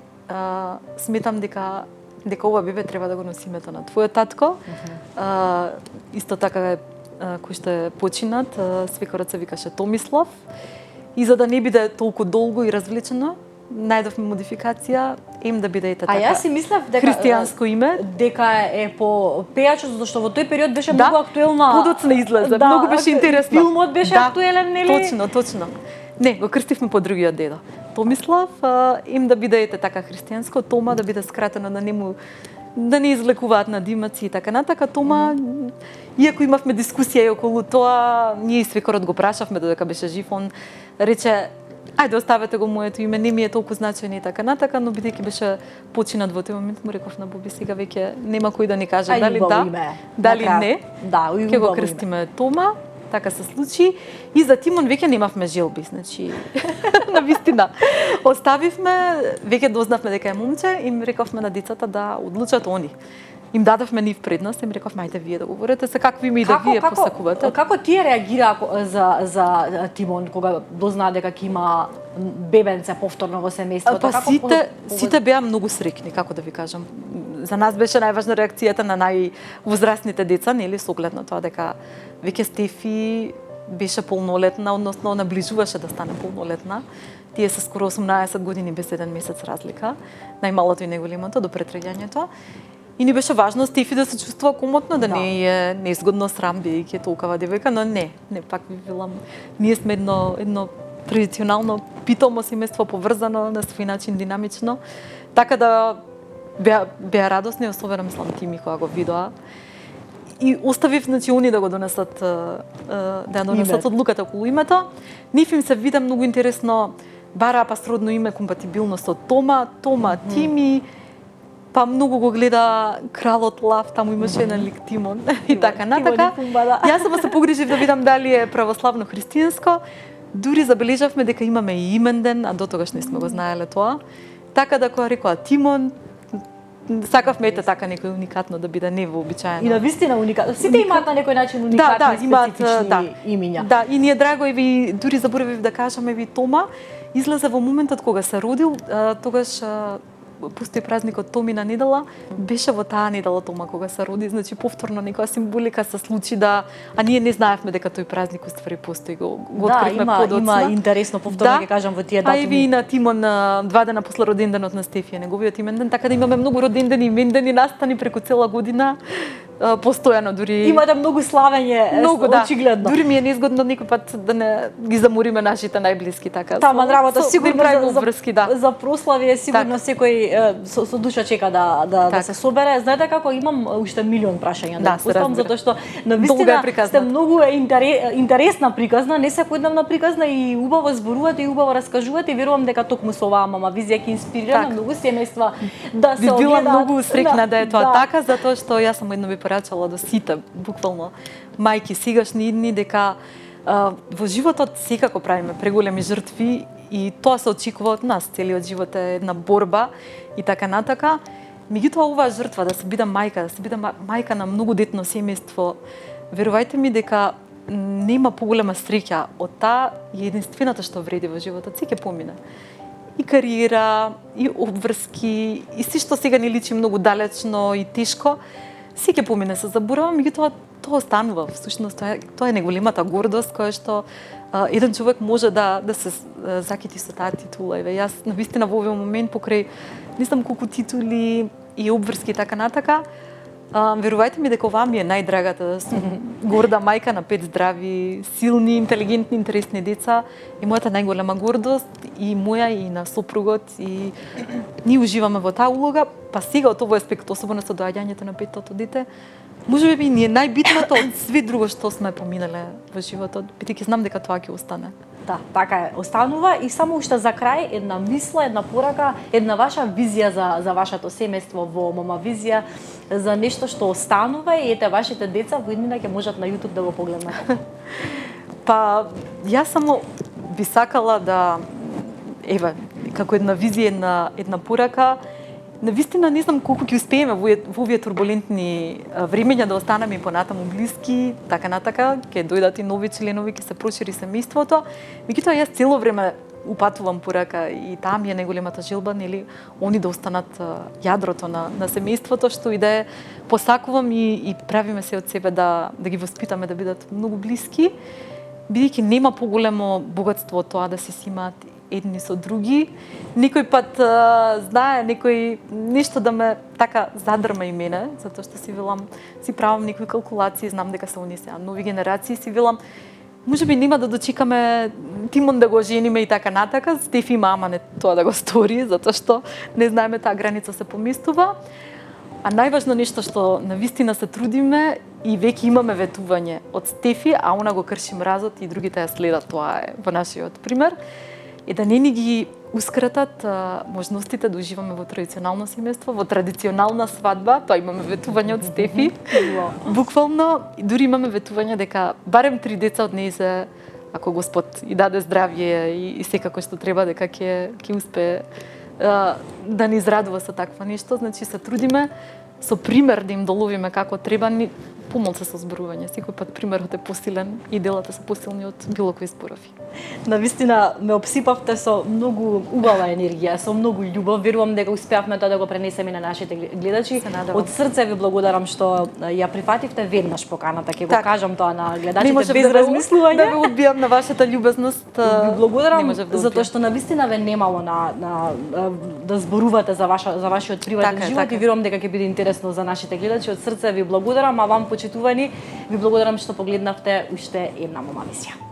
сметам дека ова бебе треба да го носи името на твојот татко. Исто така е кој што е починат, свекорот се викаше Томислав. И за да не биде толку долго и развлечено, најдовме модификација да биде ете така. А јас си мислев дека христијанско име, дека е по пејачот, затоа што во тој период беше многу актуелна. Подоцна излезе, многу беше интересно. Филмот беше актуелен, нели? Точно. Не, го крстивме по другиот дедо. Томислав, да биде ете така христијанско, Тома да биде скратено да не излекуваат на димаци и така натака. Тома, иако имавме дискусија и околу тоа, ние и свекорот го прашавме додека беше жив, он рече ајде оставете го моето име, не ми е толку значајно и така натака, но бидејќи беше починат во тој момент, му реков на Боби сега веќе нема кој да ни каже дали дали не. Да, ќе го крстиме Тома. Така се случи и за Тимон веќе немавме желби, значи на вистина оставивме, веќе дознавме дека е момче и им рековме на децата да одлучат они. Им дадовме нив предност, им рековме ајде вие да говорите се какви име и да вие посакувате. Како тие реагира за Тимон кога дознаа дека ќе има бебенце повторно во семејството? Сите беа многу среќни, како да ви кажам. За нас беше најважна реакцијата на највозрастните деца, нели, со оглед на тоа дека веќе Стефи беше полнолетна, односно наближуваше да стане полнолетна. Тие се скоро 18 години без 1 месец разлика, најмалото и најголемото до претреѓањето. И ни беше важно Стефи да се чувствува комотно, да не е незгодно срам бидејќи е толкова девојка, но не, пак ви велам, ние сме едно традиционално питомо семејство поврзано на свој начин динамично, така да беа радосни, особено мислам Тими кога го видоа. И оставив, значи, они да го донесат, одлуката околу името. Нив им се вида многу интересно, бараа па сродно име, компатибилно со Тома, Тими, па многу го гледа Кралот Лав, таму имаше еден лик Тимон и така натака. Јас само се погрижив да видам дали е православно христијанско. Дури забележавме дека имаме и именден, а до тогаш не сме го знаеле тоа. Така да кога рекоа Тимон, сакавме така некој уникатно да биде невообичаено. И на вистина уникатно. Сите имаат на некој начин уникатни специфични имиња. Да, и ни е драго и дури заборавив да кажам Тома излезе во моментот кога се родил, тогаш постои празникот Томина недела, беше во таа недела Тома кога се роди, значи повторно некоја символика се случи да, а ние не знаевме дека тој празник уствари постои, го откривме подоцна. Има интересно повторно ќе кажам во тие датуми. А и ви на Тимон 2 дена после роденденот на Стефија, неговиот имен ден, така да имаме многу родендени, имендени настани преку цела година. Постојано дури имате многу славење, очигледно. Дури ми е незгодно некој пат да не ги замориме нашите најблиски така. Тама работа сигурно правиме врски, да. За прослави е сигурно секој со душа чека да се собере. Знаете како имам уште милион прашања да поставам затоа што навистина сте многу интересна приказна, не секојдневна приказна и убаво зборувате и убаво раскажувате и верувам дека токму со оваа мама визија ќе инспирира многу семејства да се огледаат. Би била многу да, среќна да е тоа така, затоа што јас сум едно порачала до сите, буквално мајки сегашни идни, дека во животот секако правиме преголеми жртви и тоа се очекува од нас. Целиот живот е една борба и така натака. Меѓутоа оваа жртва да се биде мајка, да се биде мајка на многу детно семејство, верувајте ми дека нема поголема среќа од таа и единствената што вреди во животот. Се ќе помине. И кариера, и обврски, и се што сега не личи многу далечно и тешко, се ќе помине, се заборава, меѓутоа тоа останува. Всушност тоа е неголемата гордост која што еден човек може да се закити со таа титула. Еве јас навистина во овој момент покрај не знам колку титули и обврски и така натака, верувајте ми дека оваа ми е најдрагата, да сум горда мајка на 5 здрави, силни, интелигентни, интересни деца и мојата најголема гордост и моја и на сопругот и ние уживаме во таа улога, па сега од овој аспект, особено со доаѓањето на петтото дете, можеби ни е најбитното од све друго што сме поминале во животот, бидејќи знам дека тоа ќе остане. Да, така е, останува и само уште за крај една мисла, една порака, една ваша визија за вашето семејство во Мама Визија, за нешто што останува и ете вашите деца во иднина ќе можат на YouTube да го погледнат. Па јас само би сакала да еве како една визија, една порака, навистина не знам колку ќе успееме во овие турбулентни времења да останеме и понатаму блиски, така натака, ќе дојдат и нови членови, ќе се прошири семејството. Меѓутоа јас цело време упатувам порака и таа ми е најголемата желба, нели, они да останат јадрото на семејството, што и да е посакувам и правиме се од себе да ги воспитаме да бидат многу блиски, бидејќи нема поголемо богатство од тоа да се симаат едни со други. Некој пат знае, некој нешто да ме така задрма и мене, затоа што си правам некои калкулации, знам дека се они сега нови генерации, си велам, можеби нема да дочекаме Тимон да го жениме и така натака, Стефи мама не тоа да го стори, затоа што не знаеме таа граница се поместува. А најважно нешто што навистина се трудиме и веќе имаме ветување од Стефи, а она го крши мразот и другите ја следат, тоа е во нашиот пример, и да не ни ги ускратат можностите да уживаме во традиционално семејство, во традиционална свадба, тоа имаме ветување од Стефи. Буквално, дури имаме ветување дека барем 3 деца од нејзе, ако Господ и даде здравје и секако што треба, дека ќе успее да ни израдува со такво нешто. Значи се трудиме со пример да им доловиме како треба, помал се со зборување. Секој пат примерот е посилен и делата се посилни од било кои зборови. Навистина ме обсипавте со многу убава енергија, со многу љубов. Верувам дека успеавме тоа да го пренесеме на нашите гледачи. Од срце ви благодарам што ја прифативте веднаш поканата, ќе го кажам тоа на гледачите без размислување. Да ве одбијам на вашата љубезност. Ви благодарам затоа што навистина ве немало да зборувате за вашиот приватен живот и верувам дека ќе биде интересно за нашите гледачи. Од срце ви благодарам, а вам почитувани, ви благодарам што погледнавте уште една Мама Визија.